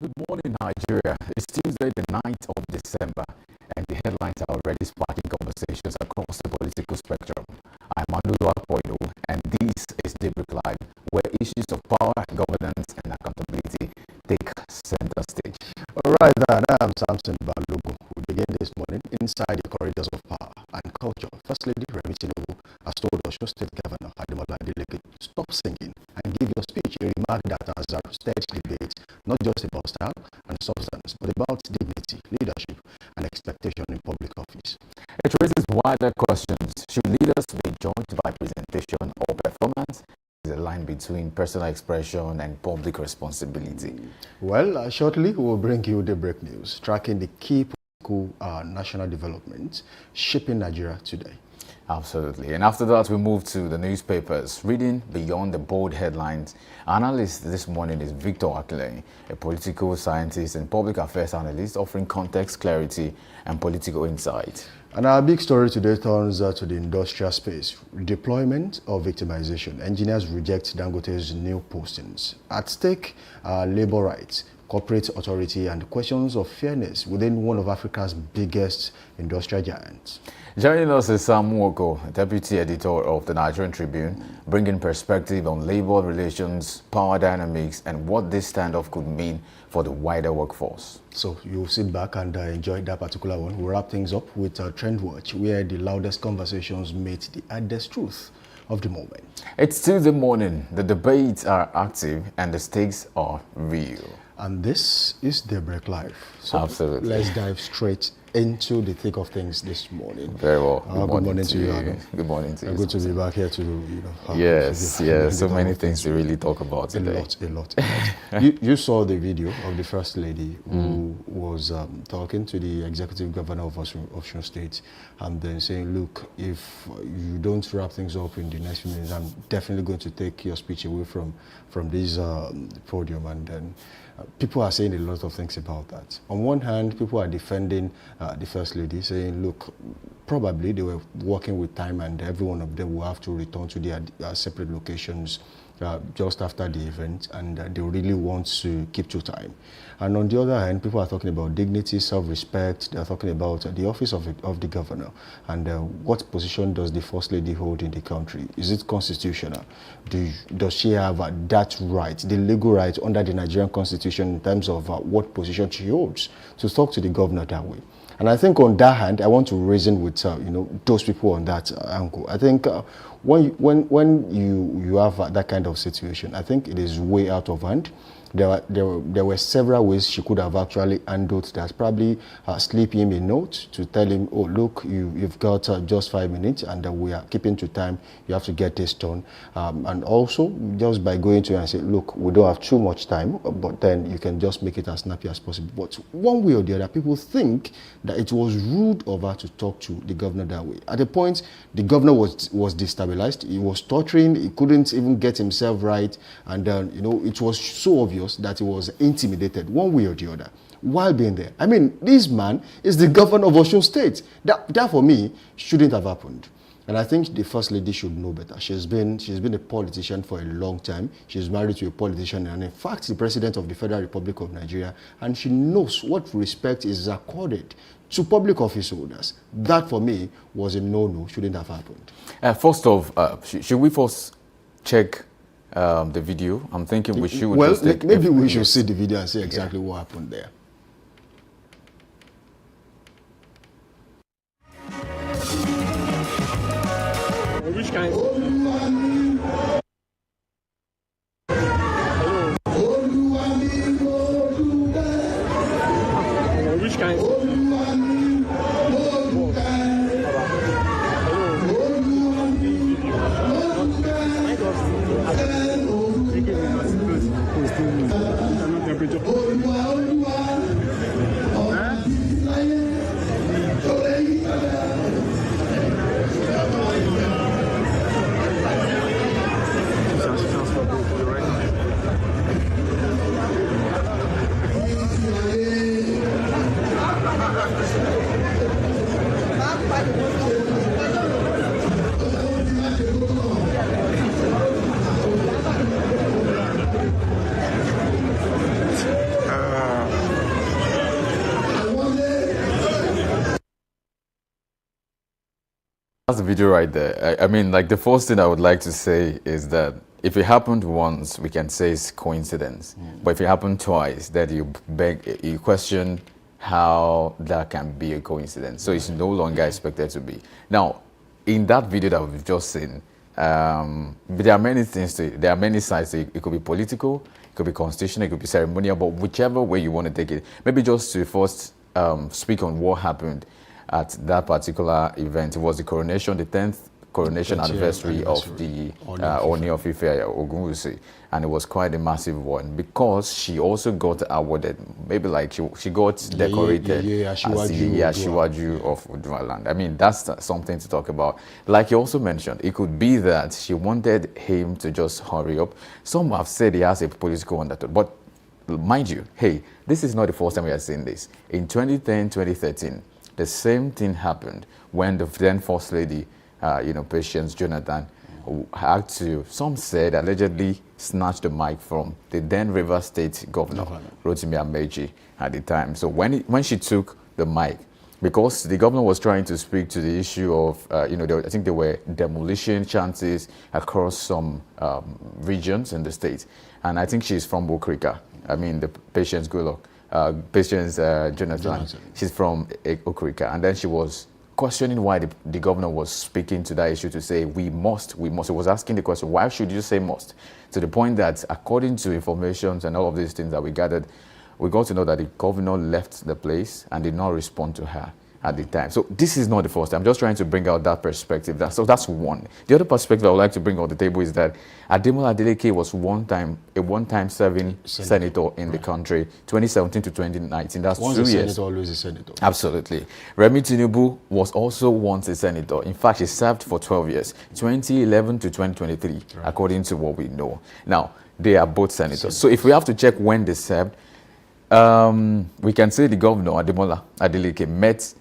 Good morning, Nigeria. It's Tuesday, the 9th of December, and the headlines are already sparking conversations across the political spectrum. I'm Manuel Apoido, and this is Daybreak Live, where issues of power, governance, and accountability take center stage. All right, I'm Samson Balogun. We begin this morning inside the corridors of power and culture. First Lady Remi Tinubu has told Osun State Governor Ademola Adeleke to stop singing and give your speech, a remark that has stirred debate, not just about style and substance, but about dignity, leadership, and expectation in public office. It raises wider questions. Should leaders be judged by presentation or performance? Is a line between personal expression and public responsibility? Well, shortly we will bring you Daybreak news, tracking the key political national developments shaping Nigeria today. Absolutely. And after that, we move to the newspapers. Reading beyond the bold headlines, analyst this morning is Victor Akile, a political scientist and public affairs analyst offering context, clarity, and political insight. And our big story today turns to the industrial space. Deployment or victimization. Engineers reject Dangote's new postings. At stake are labor rights, corporate authority, and questions of fairness within one of Africa's biggest industrial giants. Joining us is Sam Mwoko, deputy editor of the Nigerian Tribune, bringing perspective on labor relations, power dynamics, and what this standoff could mean for the wider workforce. So you sit back and enjoy that particular one. We'll wrap things up with Trend Watch, where the loudest conversations meet the hardest truth of the moment. It's Tuesday morning. The debates are active and the stakes are real. And this is Daybreak Live. So absolutely. Let's dive straight into the thick of things this morning. Very well. Good morning to you, Adam. Good morning to you. Good to be back here to, yes. So many things to really talk about today. A lot. You saw the video of the First Lady who was talking to the Executive Governor of Osun State and then saying, look, if you don't wrap things up in the next few minutes, I'm definitely going to take your speech away from this podium. And then people are saying a lot of things about that. On one hand, people are defending the First Lady, saying, look, probably they were working with time and every one of them will have to return to their separate locations just after the event, and they really want to keep to time. And on the other hand, people are talking about dignity, self-respect. They're talking about the office of the governor and what position does the First Lady hold in the country? Is it constitutional? Does she have that right, the legal right under the Nigerian constitution in terms of what position she holds to talk to the governor that way? And I think on that hand, I want to reason with those people on that angle. I think when you have that kind of situation, I think it is way out of hand. There were several ways she could have actually handled that. Probably slip him a note to tell him, oh, look, you've got just 5 minutes and we are keeping to time. You have to get this done. And also, just by going to her and say, look, we don't have too much time, but then you can just make it as snappy as possible. But one way or the other, people think that it was rude of her to talk to the governor that way. At the point, the governor was destabilized. He was torturing. He couldn't even get himself right. And it was so obvious that he was intimidated one way or the other while being there. I mean, this man is the governor of Osun State. That for me shouldn't have happened. And I think the First Lady should know better. She's been a politician for a long time. She's married to a politician and in fact the President of the Federal Republic of Nigeria, and she knows what respect is accorded to public office holders. That for me was a no-no, shouldn't have happened. First off, should we first check the video? I'm thinking we should. Well, maybe we should see the video and see exactly what happened there. Which kind? Which kind? That's the video right there. I mean, like, the first thing I would like to say is that if it happened once, we can say it's coincidence. But if it happened twice, that you question how that can be a coincidence. So it's no longer expected to be. Now, in that video that we've just seen, there are many things there are many sides to it. It could be political, it could be constitutional, it could be ceremonial, but whichever way you want to take it. Maybe just to first speak on what happened at that particular event. It was the coronation, the 10th coronation anniversary of the Oni of Ife Ogunwusi, and it was quite a massive one because she also got awarded, maybe like she got decorated as the Ashiwaju of Odunaland. I mean, that's something to talk about. Like you also mentioned, it could be that she wanted him to just hurry up. Some have said he has a political undertone, but mind you, hey, this is not the first time we are seeing this. In 2010, 2013, the same thing happened when the then First Lady, Patience Jonathan, had to, some said, allegedly snatched the mic from the then Rivers State Governor, Rotimi Amechi, at the time. So when she took the mic, because the governor was trying to speak to the issue of, I think there were demolition chances across some regions in the state. And I think she's from Okrika. I mean, the Patience Patience Jonathan. She's from Okrika. And then she was questioning why the governor was speaking to that issue to say, we must. He was asking the question, why should you say must? To the point that according to information and all of these things that we gathered, we got to know that the governor left the place and did not respond to her at the time. So this is not the first time. I'm just trying to bring out that perspective. So that's one. The other perspective I would like to bring on the table is that Ademola Adeleke was a one-time serving senator in the country, 2017 to 2019. That's once 2 years. Senator, always a senator. Absolutely. Remi Tinubu was also once a senator. In fact, he served for 12 years, 2011 to 2023, according to what we know. Now, they are both senators. So if we have to check when they served, we can say the governor, Ademola Adeleke, met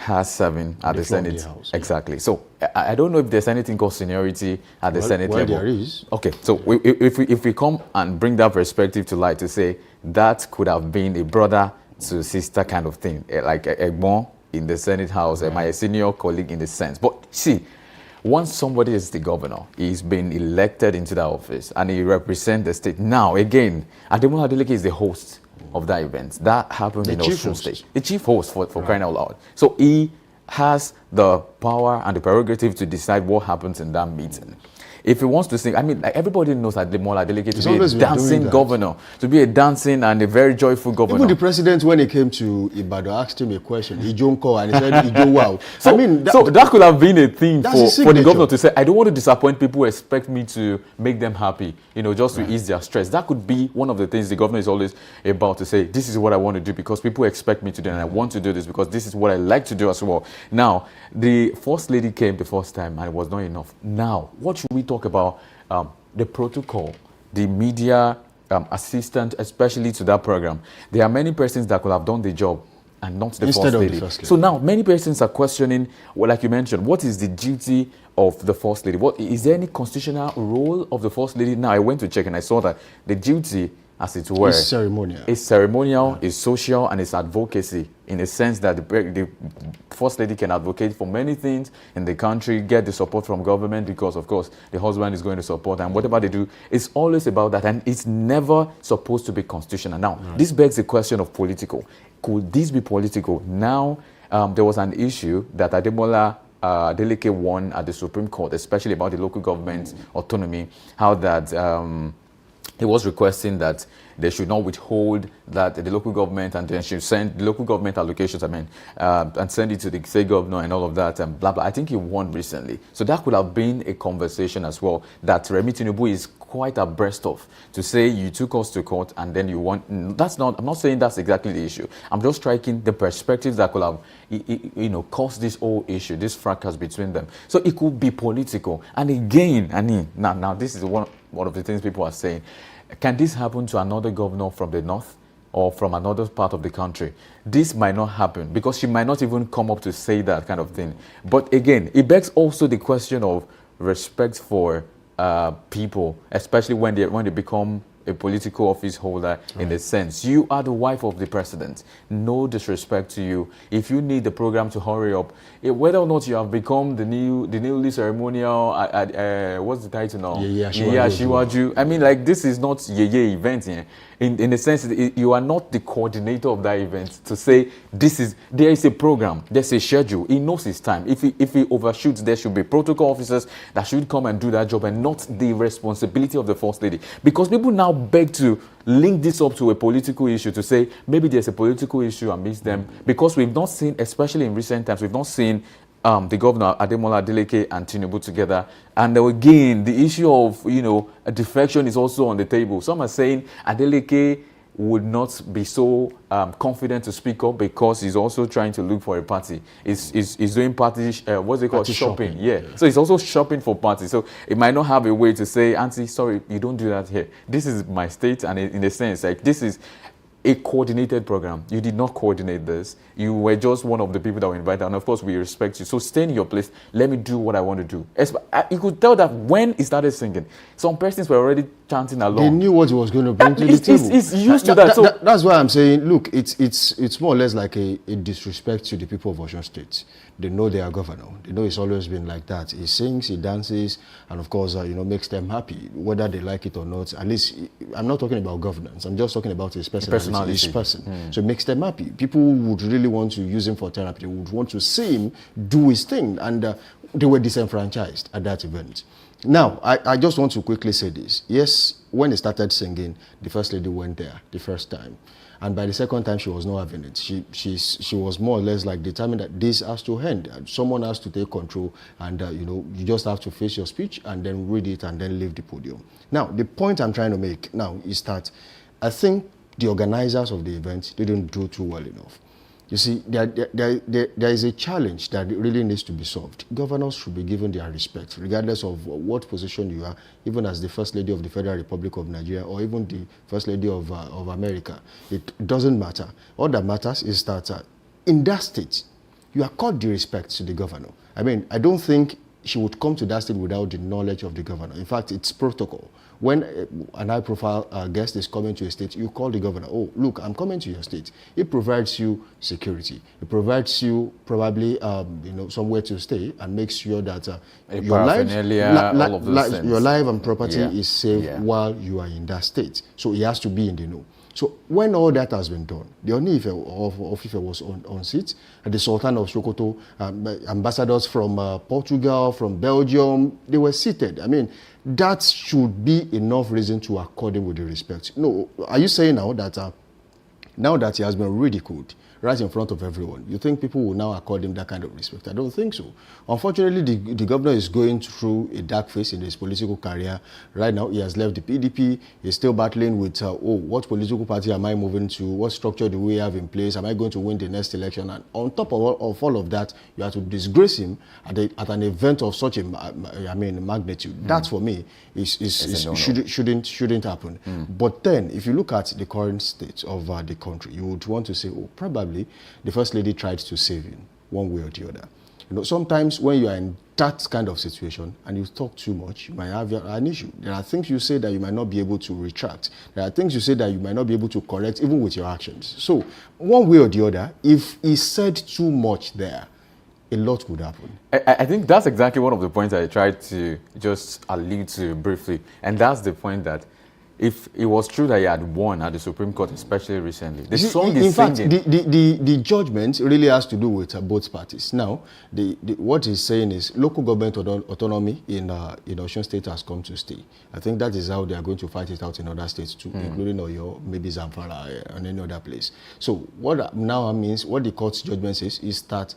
her serving at the Senate. House, exactly. So I don't know if there's anything called seniority at the Senate level. There is. Okay, so if we come and bring that perspective to light to say that could have been a brother to sister kind of thing, like Egbon in the Senate House, my senior colleague in the sense. But see, once somebody is the governor, he's been elected into that office and he represents the state. Now, again, Ademola Adeleke is the host of that event. That happened in Osun State. The chief host for crying out loud. So he has the power and the prerogative to decide what happens in that meeting. If he wants to sing, I mean, like, everybody knows that Ademola Adeleke to be a dancing governor, to be a dancing and a very joyful governor. Even the president, when he came to Ibadan, asked him a question. He don't call and he said, "He do wow." So, that could have been a thing for the governor to say, I don't want to disappoint people who expect me to make them happy, just to ease their stress. That could be one of the things the governor is always about to say, this is what I want to do because people expect me to do, and I want to do this because this is what I like to do as well. Now, the First Lady came the first time and it was not enough. Now, what should we talk about? The protocol, the media assistant, especially to that program. There are many persons that could have done the job and not the First Lady. So now many persons are questioning, well, like you mentioned, what is the duty of the First Lady? What is there any constitutional role of the First Lady? Now I went to check and I saw that the duty, as it were, is ceremonial. It's ceremonial, it's social, and it's advocacy in a sense that the First Lady can advocate for many things in the country, get the support from government because, of course, the husband is going to support, and whatever they do, it's always about that, and it's never supposed to be constitutional. Now, this begs the question of political. Could this be political? Now, there was an issue that Ademola Adeleke won at the Supreme Court, especially about the local government autonomy, how that he was requesting that they should not withhold that the local government, and then should send the local government allocations, and send it to the state governor and all of that, and blah, blah. I think he won recently. So that could have been a conversation as well that Remi Tinubu is quite abreast of, to say you took us to court and then you want. I'm not saying that's exactly the issue. I'm just striking the perspectives that could have, caused this whole issue, this fracas between them. So it could be political. And again, now this is one of the things people are saying. Can this happen to another governor from the north or from another part of the country? This might not happen because she might not even come up to say that kind of thing. But again, it begs also the question of respect for people, especially when they become a political office holder in a sense. You are the wife of the president. No disrespect to you. If you need the program to hurry up, whether or not you have become the newly ceremonial, what's the title now? Yeah, Shiwaju. I mean, like, this is not Yeye event here. In the sense that you are not the coordinator of that event to say there is a program, there's a schedule. He knows his time. If he overshoots, there should be protocol officers that should come and do that job, and not the responsibility of the first lady. Because people now beg to link this up to a political issue, to say maybe there's a political issue amidst them, because we've not seen, especially in recent times, we've not seen the governor Ademola Adeleke and Tinubu together. And again, the issue of a defection is also on the table. Some are saying Adeleke would not be so confident to speak up because he's also trying to look for a party. He's doing party, what's it called? Party shopping. Yeah. So he's also shopping for parties. So it might not have a way to say, Auntie, sorry, you don't do that here. This is my state, and in a sense, like, this is a coordinated program. You did not coordinate this. You were just one of the people that were invited, and of course we respect you. So stay in your place. Let me do what I want to do. You could tell that when he started singing, some persons were already chanting along. They knew what he was going to bring to the table. It's used to that. That's why I'm saying, look, it's more or less like a disrespect to the people of Osun State. They know their governor. They know it's always been like that. He sings, he dances, and of course, makes them happy, whether they like it or not. At least, I'm not talking about governance. I'm just talking about his personality, his person. So it makes them happy. People would really want to use him for therapy. They would want to see him do his thing, and they were disenfranchised at that event. Now, I just want to quickly say this. Yes, when he started singing, the First Lady went there the first time. And by the second time, she was not having it. She was more or less like determined that this has to end. Someone has to take control, and you just have to face your speech and then read it and then leave the podium. Now, the point I'm trying to make now is that I think the organizers of the event didn't do too well enough. You see, there is a challenge that really needs to be solved. Governors should be given their respect, regardless of what position you are, even as the First Lady of the Federal Republic of Nigeria or even the First Lady of America. It doesn't matter. All that matters is that in that state, you accord the respect to the governor. I mean, I don't think she would come to that state without the knowledge of the governor. In fact, it's protocol. When an high-profile guest is coming to a state, you call the governor. Oh, look, I'm coming to your state. It provides you security. It provides you probably, somewhere to stay, and makes sure that your life and property is safe while you are in that state. So he has to be in the know. So when all that has been done, the Oni of Ife was on seat, and the Sultan of Sokoto, ambassadors from Portugal, from Belgium, they were seated. I mean, that should be enough reason to accord him with the respect. No, are you saying now that he has been ridiculed right in front of everyone, you think people will now accord him that kind of respect? I don't think so. Unfortunately, the governor is going through a dark phase in his political career. Right now, he has left the PDP. He's still battling with, what political party am I moving to? What structure do we have in place? Am I going to win the next election? And on top of all of that, you have to disgrace him at an event of such a magnitude. That, for me, shouldn't happen. But then, if you look at the current state of the country, you would want to say, probably the First Lady tried to save him one way or the other. Sometimes when you are in that kind of situation and you talk too much, you might have an issue. There are things you say that you might not be able to retract. There are things you say that you might not be able to correct, even with your actions. So, one way or the other, if he said too much there, a lot would happen. I think that's exactly one of the points I tried to just allude to briefly. And that's the point that if it was true that he had won at the Supreme Court, especially recently, the song is singing. In fact, the judgment really has to do with both parties. Now, what he's saying is local government autonomy in Osun State has come to stay. I think that is how they are going to fight it out in other states too, including Oyo, maybe Zamfara, and any other place. So what now means, what the court's judgment says is that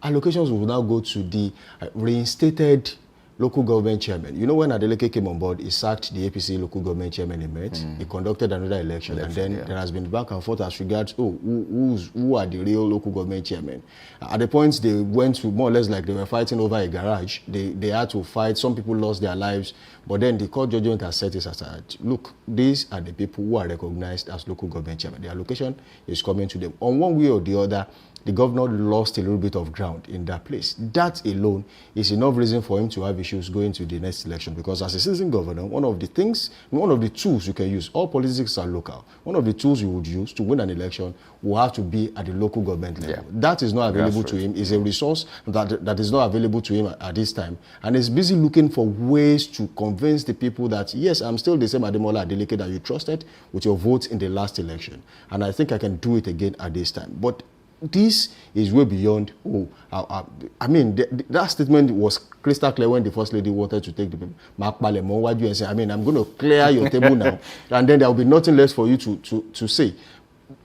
allocations will now go to the reinstated local government chairman. When Adeleke came on board, he sacked the APC local government chairman he met. He conducted another election, and then there has been back and forth as regards, who are the real local government chairman. At the point they went to more or less like they were fighting over a garage. They had to fight. Some people lost their lives, but then the court judgment has set it aside. Look, these are the people who are recognized as local government chairman. The allocation is coming to them. On one way or the other, the governor lost a little bit of ground in that place. That alone is enough reason for him to have issues going to the next election, because as a citizen governor, one of the tools you can use, all politics are local, one of the tools you would use to win an election will have to be at the local government level. Yeah. That is not available to him. Is a resource that is not available to him at this time, and is busy looking for ways to convince the people that, yes, I'm still the same Ademola Adeleke that you trusted with your votes in the last election, and I think I can do it again at this time. But this is way beyond, that statement was crystal clear when the First Lady wanted to take the paper. Mark Palemon, why do you say, I'm going to clear your table now, and then there will be nothing less for you to say.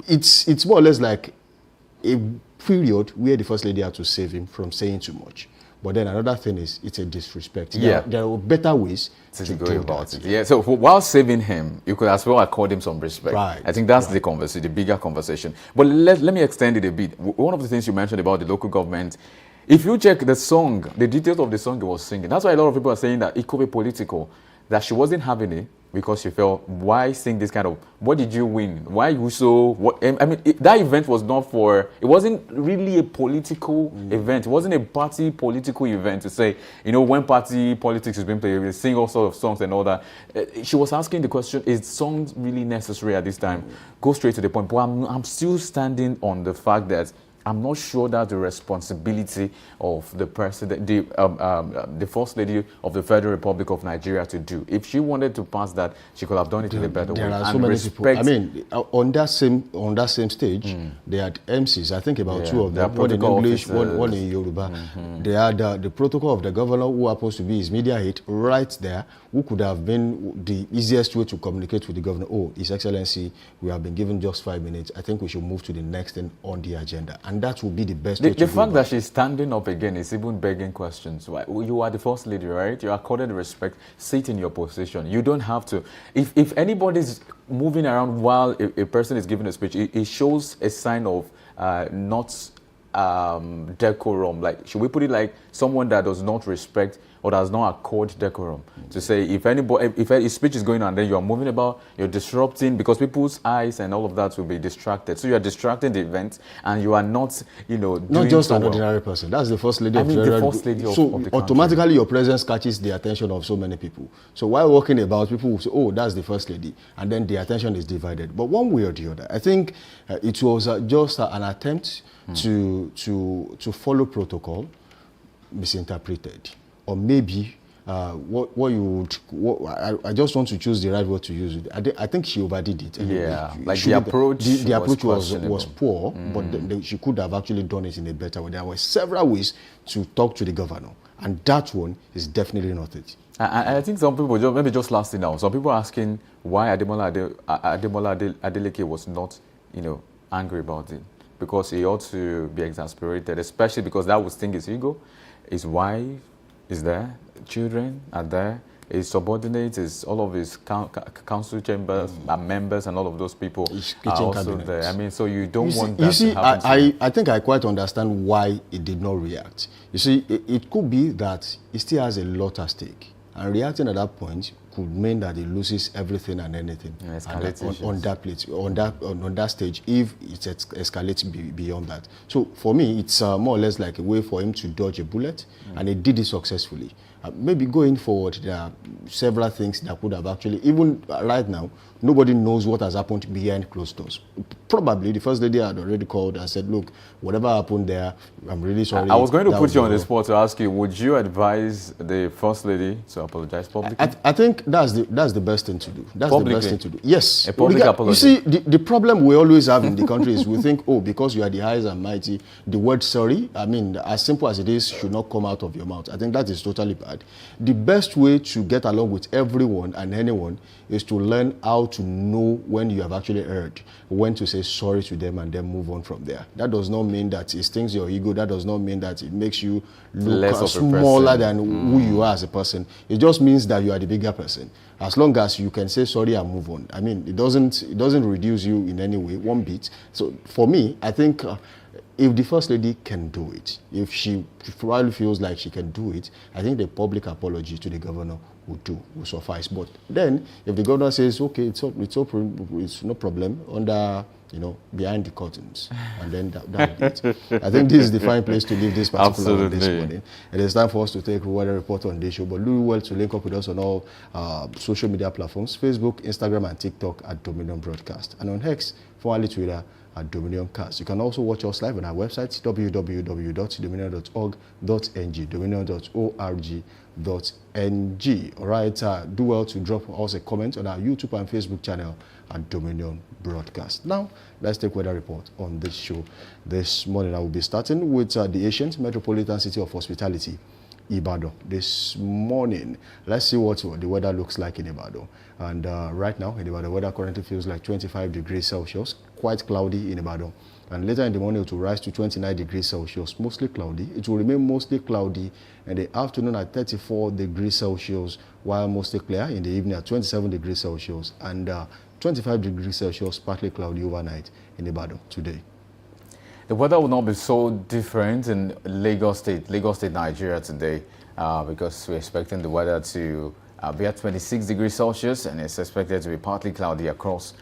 It's more or less like a period where the First Lady had to save him from saying too much. But then another thing is, it's a disrespect. There are better ways to go about it. Yeah, so while saving him, you could as well accord him some respect. Right. I think that's the conversation, the bigger conversation. But let me extend it a bit. One of the things you mentioned about the local government, if you check the song, the details of the song he was singing, that's why a lot of people are saying that it could be political, that she wasn't having it because she felt, why sing this kind of, what did you win? Why you so, what, that event was not for, it wasn't really a political event. It wasn't a party political event to say, when party politics is being played, we sing all sorts of songs and all that. She was asking the question, is songs really necessary at this time? Go straight to the point. But I'm still standing on the fact that I'm not sure that the responsibility of the president, the First Lady of the Federal Republic of Nigeria to do. If she wanted to pass that, she could have done it in a better way. There are so many people. I mean, on that same stage, they had MCs. I think about two of them. One in English, one in Yoruba. They had the protocol of the governor, who happens to be his media head, right there, who could have been the easiest way to communicate with the governor. Oh, His Excellency, we have been given just 5 minutes. I think we should move to the next thing on the agenda. And that will be the best way to do it. The fact that she's standing up again is even begging questions. Why? You are the First Lady, right? You are accorded respect. Sit in your position. You don't have to. If anybody's moving around while a person is giving a speech, it shows a sign of not decorum. Like, should we put it like someone that does not respect or does not accord decorum? To say, if a speech is going on, then you are moving about, you're disrupting, because people's eyes and all of that will be distracted. So you are distracting the event, and you are not, not just an ordinary person. That's the First Lady of the First Lady of the country. So automatically your presence catches the attention of so many people. So while walking about, people will say, oh, that's the First Lady, and then the attention is divided. But one way or the other, I think it was just an attempt to follow protocol, misinterpreted. Or maybe I just want to choose the right word to use. I think she overdid it. Yeah, like the approach was poor, but she could have actually done it in a better way. There were several ways to talk to the governor, and that one is definitely not it. I think some people, maybe just last thing now, some people are asking why Ademola Adeleke was not, angry about it, because he ought to be exasperated, especially because that would sting his ego. His wife is there, children are there, his subordinates, all of his council chambers, members, and all of those people are also there. I mean, so you don't want that to happen. I think I quite understand why it did not react. You see, it could be that he still has a lot at stake, and reacting at that point could mean that he loses everything and anything on that stage if it escalates beyond that. So for me, it's more or less like a way for him to dodge a bullet, and he did it successfully. Maybe going forward, there are several things that could have actually, even right now, nobody knows what has happened behind closed doors. Probably the First Lady had already called and said, look, whatever happened there, I'm really sorry. I was going to put you on the spot to ask you, would you advise the First Lady to apologize publicly? I think that's the best thing to do. That's the best thing to do. Yes. A public apology. You see, the problem we always have in the country is we think, oh, because you are the highest and mighty, the word sorry, as simple as it is, should not come out of your mouth. I think that is totally bad. The best way to get along with everyone and anyone is to learn how to know when you have actually heard, when to say sorry to them, and then move on from there. That does not mean that it stings your ego. That does not mean that it makes you look smaller than who you are as a person. It just means that you are the bigger person. As long as you can say sorry and move on. I mean, it doesn't reduce you in any way, one bit. So for me, I think if the First Lady can do it, if she probably feels like she can do it, I think the public apology to the governor will suffice. But then, if the governor says, okay, it's no problem under, behind the curtains, and then that's it. I think this is the fine place to leave this particular one this morning. It is time for us to take weather report on this show, but do well to link up with us on all social media platforms, Facebook, Instagram, and TikTok at Dominion Broadcast, and on X, formerly Twitter, at Dominion Cast. You can also watch us live on our website, www.dominion.org.ng, dominion.org.ng. All right, do well to drop us a comment on our YouTube and Facebook channel at Dominion Broadcast. Now, let's take weather report on this show. This morning, I will be starting with the ancient metropolitan city of hospitality, Ibadan. This morning, let's see what the weather looks like in Ibadan. And right now, in Ibadan, the weather currently feels like 25 degrees Celsius, quite cloudy in Ibadan. And later in the morning, it will rise to 29 degrees Celsius, mostly cloudy. It will remain mostly cloudy in the afternoon at 34 degrees Celsius, while mostly clear in the evening at 27 degrees Celsius, and 25 degrees Celsius, partly cloudy overnight in Ibadan today. The weather will not be so different in Lagos State, Nigeria today, because we're expecting the weather to be at 26 degrees Celsius, and it's expected to be partly cloudy across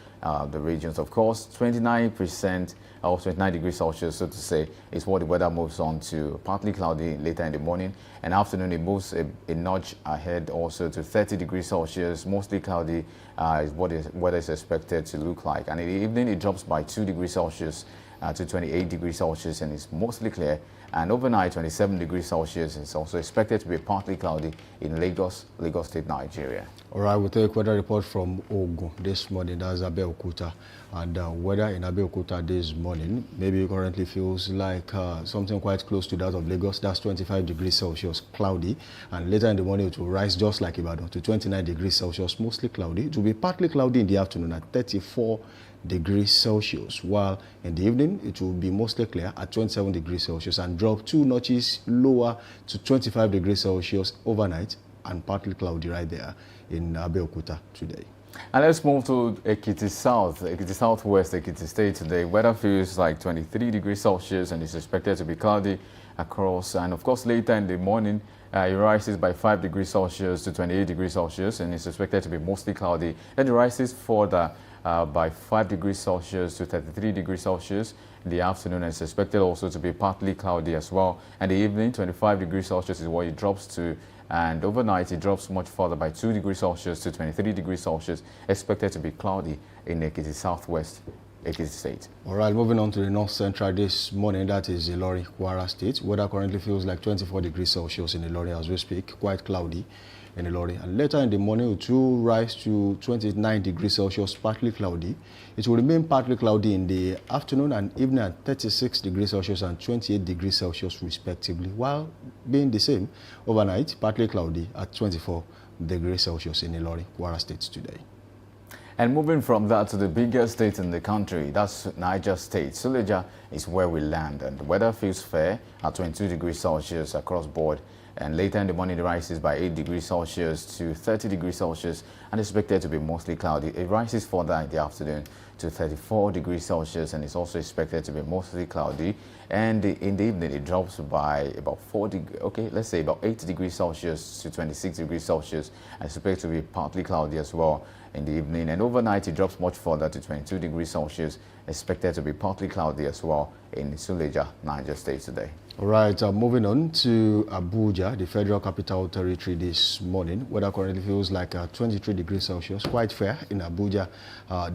the regions. Of course, 29% or 29 degrees Celsius, so to say, is what the weather moves on to. Partly cloudy later in the morning, and afternoon it moves a notch ahead also to 30 degrees Celsius. Mostly cloudy is what the weather is expected to look like. And in the evening, it drops by 2 degrees Celsius to 28 degrees Celsius, and it's mostly clear. And overnight, 27 degrees Celsius is also expected to be partly cloudy in Lagos State, Nigeria. All right, we'll take weather report from Ogun this morning. That's Abeokuta. And weather in Abeokuta this morning maybe currently feels like something quite close to that of Lagos. That's 25 degrees Celsius, cloudy. And later in the morning, it will rise just like Ibadan to 29 degrees Celsius, mostly cloudy. It will be partly cloudy in the afternoon at 34 degrees Celsius, while in the evening it will be mostly clear at 27 degrees Celsius and drop 2 notches lower to 25 degrees Celsius overnight, and partly cloudy right there in Abeokuta today. And let's move to Ekiti Southwest Ekiti State today. Weather feels like 23 degrees Celsius, and it's expected to be cloudy across. And of course, later in the morning, it rises by 5 degrees Celsius to 28 degrees Celsius, and it's expected to be mostly cloudy. Then it rises further by 5 degrees Celsius to 33 degrees Celsius in the afternoon, and it's expected also to be partly cloudy as well. And the evening, 25 degrees Celsius is what it drops to, and overnight it drops much further by 2 degrees Celsius to 23 degrees Celsius, expected to be cloudy in Ekiti Southwest Ekiti State. All right, moving on to the north central this morning, that is Ilori, Kwara State. Weather currently feels like 24 degrees Celsius in Ilori as we speak, quite cloudy in Ilori. And later in the morning, it will rise to 29 degrees Celsius, partly cloudy. It will remain partly cloudy in the afternoon and evening at 36 degrees Celsius and 28 degrees Celsius respectively, while being the same overnight, partly cloudy at 24 degrees Celsius in Ilori, Kwara State today. And moving from that to the biggest state in the country, that's Niger State. Suleja is where we land, and the weather feels fair at 22 degrees Celsius across board. And later in the morning, it rises by 8 degrees Celsius to 30 degrees Celsius, and is expected to be mostly cloudy. It rises further in the afternoon to 34 degrees Celsius, and it's also expected to be mostly cloudy. And in the evening, it drops by about 8 degrees Celsius to 26 degrees Celsius, and it's expected to be partly cloudy as well in the evening. And overnight, it drops much further to 22 degrees Celsius, expected to be partly cloudy as well in Suleja, Niger State today. All right, moving on to Abuja, the Federal Capital Territory this morning. Weather currently feels like 23 degrees Celsius, quite fair in Abuja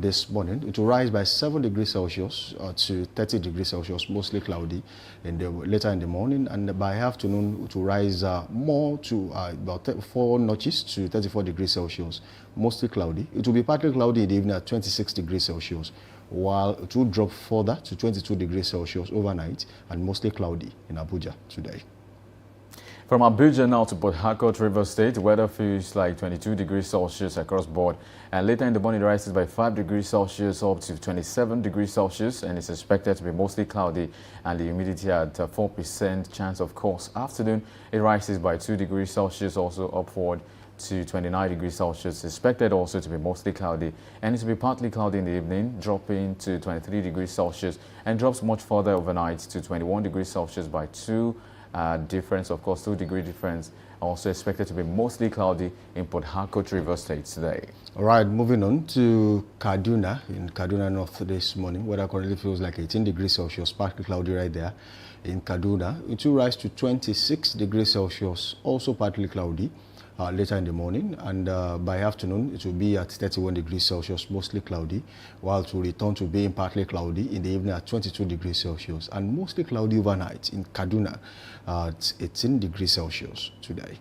this morning. It will rise by 7 degrees Celsius to 30 degrees Celsius, mostly cloudy later in the morning. And by afternoon, it will rise more to about 4 notches to 34 degrees Celsius, mostly cloudy. It will be partly cloudy in the evening at 26 degrees Celsius, while it will drop further to 22 degrees Celsius overnight and mostly cloudy in Abuja today. From Abuja now to Port Harcourt, Rivers State, weather feels like 22 degrees Celsius across board, and later in the morning it rises by 5 degrees Celsius up to 27 degrees Celsius, and it's expected to be mostly cloudy and the humidity at 4% chance of course. Afternoon, it rises by 2 degrees Celsius also upward to 29 degrees Celsius, expected also to be mostly cloudy, and it will be partly cloudy in the evening, dropping to 23 degrees Celsius, and drops much further overnight to 21 degrees Celsius by 2 difference, of course, 2-degree difference. Also expected to be mostly cloudy in Port Harcourt, River State today. All right, moving on to Kaduna. In Kaduna North this morning, weather currently feels like 18 degrees Celsius, partly cloudy right there. In Kaduna, it will rise to 26 degrees Celsius, also partly cloudy later in the morning, and by afternoon it will be at 31 degrees Celsius, mostly cloudy, while it will return to being partly cloudy in the evening at 22 degrees Celsius, and mostly cloudy overnight in Kaduna at 18 degrees Celsius today.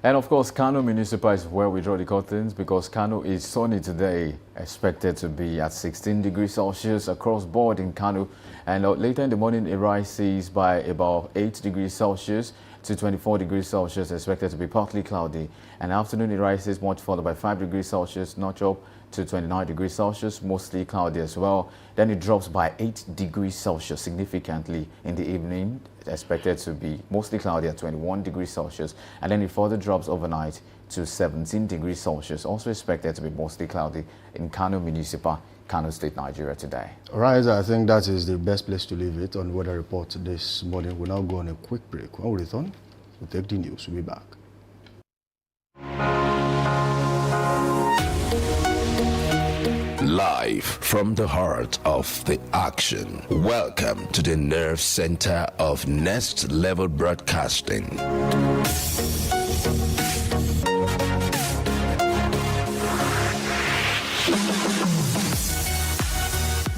And of course, Kano Municipal is where we draw the curtains, because Kano is sunny today, expected to be at 16 degrees Celsius across board in Kano. And later in the morning, it rises by about 8 degrees Celsius to 24 degrees Celsius, expected to be partly cloudy. And afternoon, it rises much further by 5 degrees Celsius, notch up to 29 degrees Celsius, mostly cloudy as well. Then it drops by 8 degrees Celsius significantly in the evening, expected to be mostly cloudy at 21 degrees Celsius. And then it further drops overnight to 17 degrees Celsius, also expected to be mostly cloudy in Kano Municipal, Kano State, Nigeria today. All right, I think that is the best place to leave it on weather report this morning. We'll now go on a quick break. When we return, we'll take the news. We'll be back. Live from the heart of the action. Welcome to the nerve center of Next Level Broadcasting.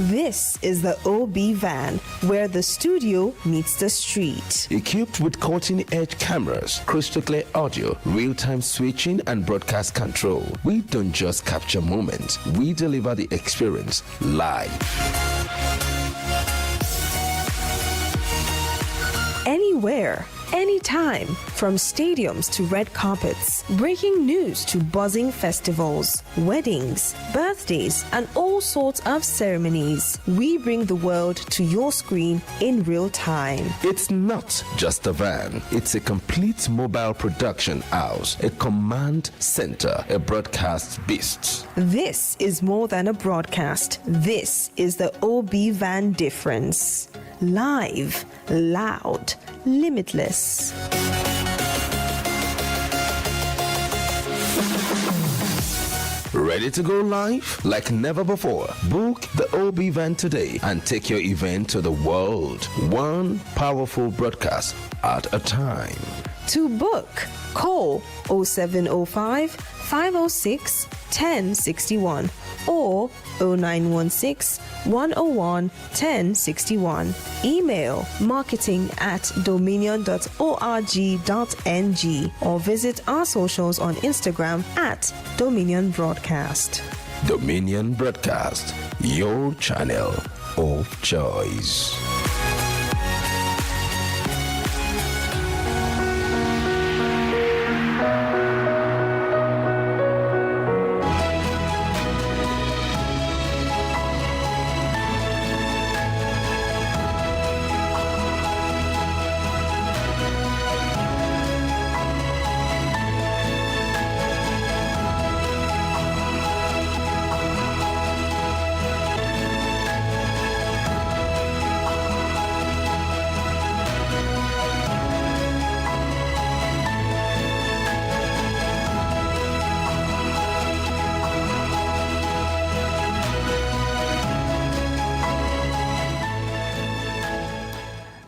This is the OB van, where the studio meets the street. Equipped with cutting-edge cameras, crystal clear audio, real-time switching, and broadcast control, we don't just capture moments, we deliver the experience live. Anywhere, anytime, from stadiums to red carpets, breaking news to buzzing festivals, weddings, birthdays, and all sorts of ceremonies. We bring the world to your screen in real time. It's not just a van, it's a complete mobile production house, a command center, a broadcast beast. This is more than a broadcast. This is the OB van difference. Live, loud, limitless. Ready to go live like never before? Book the OB van today and take your event to the world. One powerful broadcast at a time. To book, call 0705 506 1061 or 0916 101 1061. Email marketing@dominion.org.ng or visit our socials on Instagram @Dominion Broadcast. Dominion Broadcast, your channel of choice.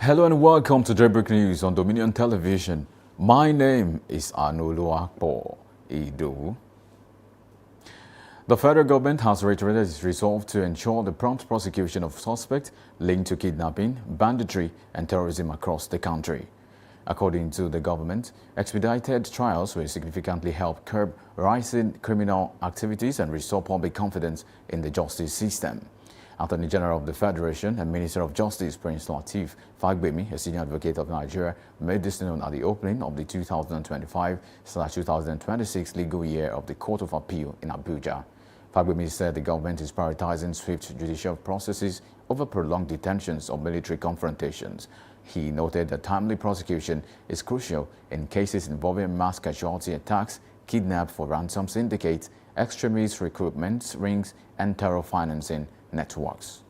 Hello and welcome to Daybreak News on Dominion Television. My name is Anuluakpo Idu. The federal government has reiterated its resolve to ensure the prompt prosecution of suspects linked to kidnapping, banditry, and terrorism across the country. According to the government, expedited trials will significantly help curb rising criminal activities and restore public confidence in the justice system. Attorney General of the Federation and Minister of Justice Prince Lateef Fagbemi, a senior advocate of Nigeria, made this known at the opening of the 2025/2026 legal year of the Court of Appeal in Abuja. Fagbemi said the government is prioritizing swift judicial processes over prolonged detentions or military confrontations. He noted that timely prosecution is crucial in cases involving mass casualty attacks, kidnap for ransom syndicates, extremist recruitment rings, and terror financing networks.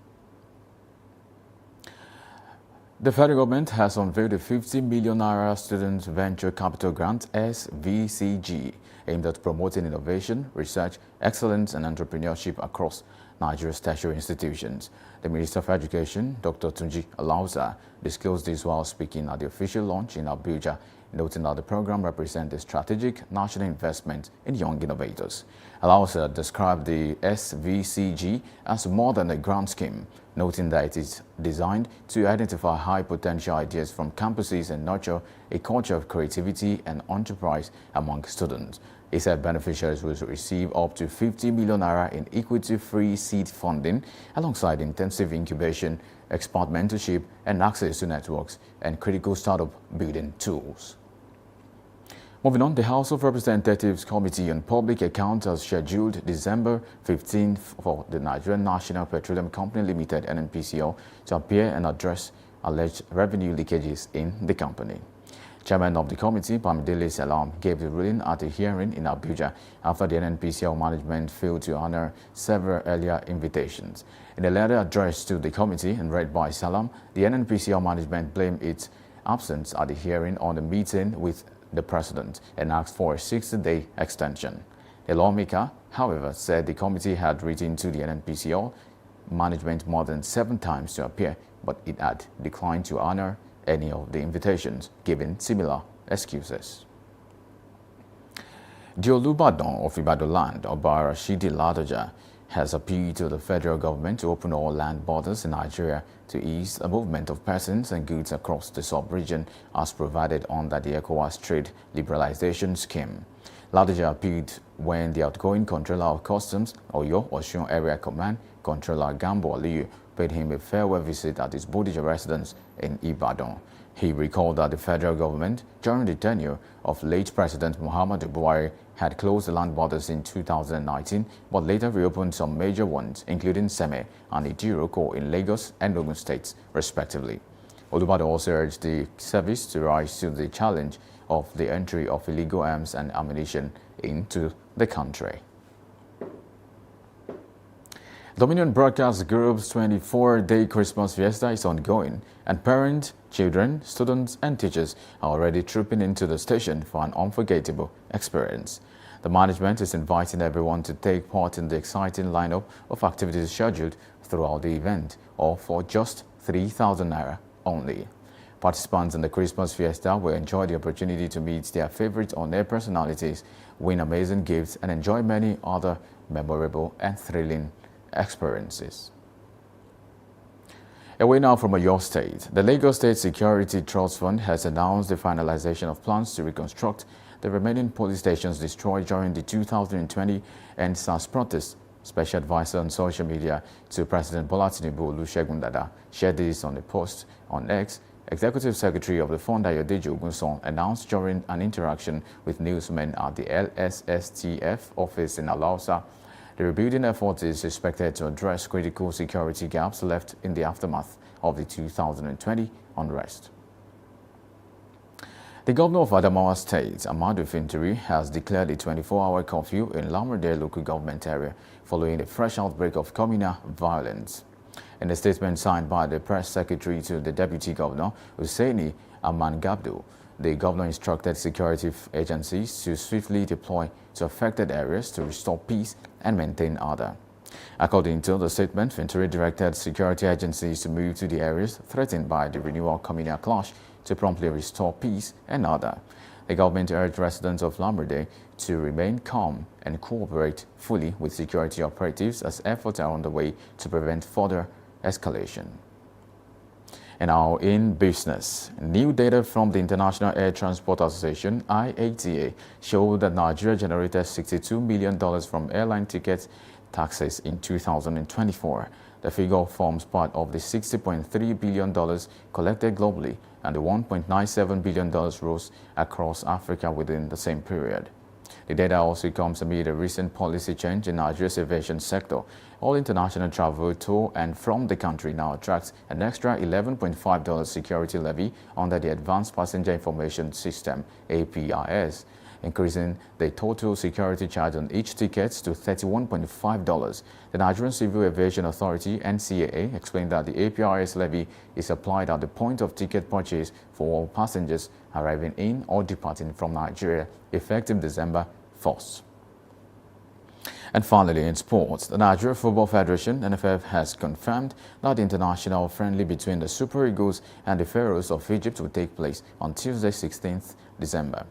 The federal government has unveiled a 50 million naira Student Venture Capital Grant (SVCG) aimed at promoting innovation, research, excellence and entrepreneurship across Nigeria's tertiary institutions. The Minister of Education, Dr. Tunji Alausa, disclosed this while speaking at the official launch in Abuja, noting that the program represents a strategic national investment in young innovators. Alausa described the SVCG as more than a grant scheme, noting that it is designed to identify high-potential ideas from campuses and nurture a culture of creativity and enterprise among students. He said beneficiaries will receive up to 50 million naira in equity-free seed funding, alongside intensive incubation, expert mentorship, and access to networks and critical startup building tools. Moving on, the House of Representatives Committee on Public Accounts has scheduled December 15th for the Nigerian National Petroleum Company Limited (NNPCL) to appear and address alleged revenue leakages in the company. Chairman of the committee, Bamidele Salam, gave the ruling at a hearing in Abuja after the NNPCL management failed to honor several earlier invitations. In a letter addressed to the committee and read by Salam, the NNPCL management blamed its absence at the hearing on the meeting with the president and asked for a 60-day extension. The lawmaker, however, said the committee had written to the NNPCL management more than 7 times to appear, but it had declined to honor any of the invitations, giving similar excuses. The Olubadan of Ibadan land, Oba Rashidi Ladoja, has appealed to the federal government to open all land borders in Nigeria to ease the movement of persons and goods across the sub-region as provided under the ECOWAS trade liberalization scheme. Ladoja appealed when the outgoing Controller of Customs, Oyo Osun Area Command, Controller Gambo Aliyu, paid him a farewell visit at his Bodija residence in Ibadan. He recalled that the federal government, during the tenure of late President Muhammadu Buhari, had closed the land borders in 2019, but later reopened some major ones, including Seme and Idiroko in Lagos and Ogun states, respectively. Olubado also urged the service to rise to the challenge of the entry of illegal arms and ammunition into the country. Dominion Broadcast Group's 24-day Christmas fiesta is ongoing, and parents, children, students and teachers are already trooping into the station for an unforgettable experience. The management is inviting everyone to take part in the exciting lineup of activities scheduled throughout the event, all for just 3,000 naira only. Participants in the Christmas fiesta will enjoy the opportunity to meet their favorite on-air personalities, win amazing gifts and enjoy many other memorable and thrilling experiences. Away now from Oyo State, the Lagos State Security Trust Fund has announced the finalization of plans to reconstruct the remaining police stations destroyed during the 2020 EndSARS protests. Special advisor on social media to President Bola Tinubu, Olusegun Dada, shared this on a post on X. Executive Secretary of the Fund, Ayodeji Ogunson, announced during an interaction with newsmen at the LSSTF office in Alausa. The rebuilding effort is expected to address critical security gaps left in the aftermath of the 2020 unrest. The governor of Adamawa State, Amadu Fintiri, has declared a 24-hour curfew in Lamurde local government area following a fresh outbreak of communal violence. In a statement signed by the press secretary to the deputy governor, Hussaini Amangabdo, the governor instructed security agencies to swiftly deploy to affected areas to restore peace and maintain order. According to the statement, Fintiri directed security agencies to move to the areas threatened by the renewal communal clash to promptly restore peace and order. The government urged residents of Lamurde to remain calm and cooperate fully with security operatives as efforts are underway to prevent further escalation. And now in business, new data from the International Air Transport Association, IATA, showed that Nigeria generated $62 million from airline ticket taxes in 2024. The figure forms part of the $60.3 billion collected globally and the $1.97 billion rose across Africa within the same period. The data also comes amid a recent policy change in Nigeria's aviation sector. All international travel to and from the country now attracts an extra $11.5 security levy under the Advanced Passenger Information System, APIS. increasing the total security charge on each ticket to $31.5. The Nigerian Civil Aviation Authority (NCAA) explained that the APRS levy is applied at the point of ticket purchase for all passengers arriving in or departing from Nigeria, effective December 1st. And finally, in sports, the Nigeria Football Federation (NFF) has confirmed that the international friendly between the Super Eagles and the Pharaohs of Egypt will take place on Tuesday, 16th December.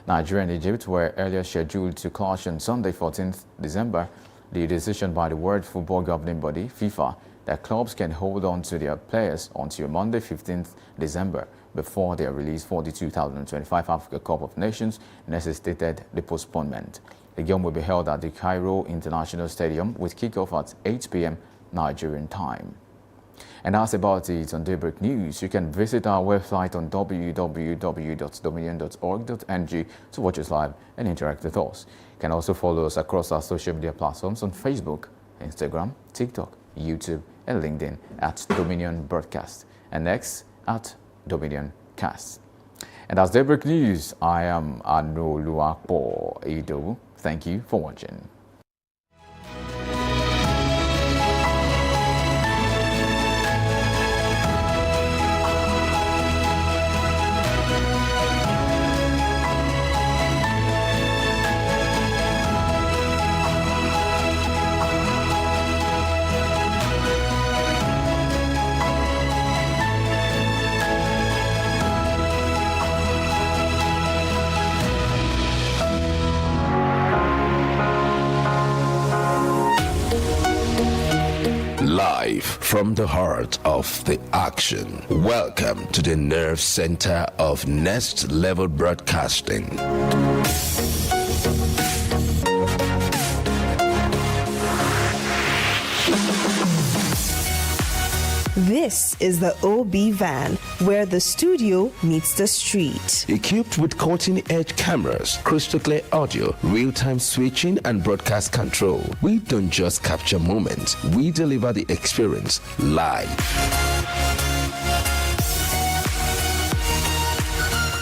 Nigeria and Egypt were earlier scheduled to clash on Sunday, 14th December. The decision by the World Football Governing Body (FIFA) that clubs can hold on to their players until Monday, 15th December, before they are released for the 2025 Africa Cup of Nations, necessitated the postponement. The game will be held at the Cairo International Stadium with kickoff at 8 p.m. Nigerian time. And that's about it on Daybreak News. You can visit our website on www.dominion.org.ng to watch us live and interact with us. You can also follow us across our social media platforms on Facebook, Instagram, TikTok, YouTube, and LinkedIn at Dominion Broadcast, and next at Dominion Cast. And that's Daybreak News. I am Anoluapo Edo. Thank you for watching. Live from the heart of the action. Welcome to the nerve center of Next Level Broadcasting. This is the OB van, where the studio meets the street. Equipped with cutting-edge cameras, crystal clear audio, real-time switching, and broadcast control, we don't just capture moments, we deliver the experience live.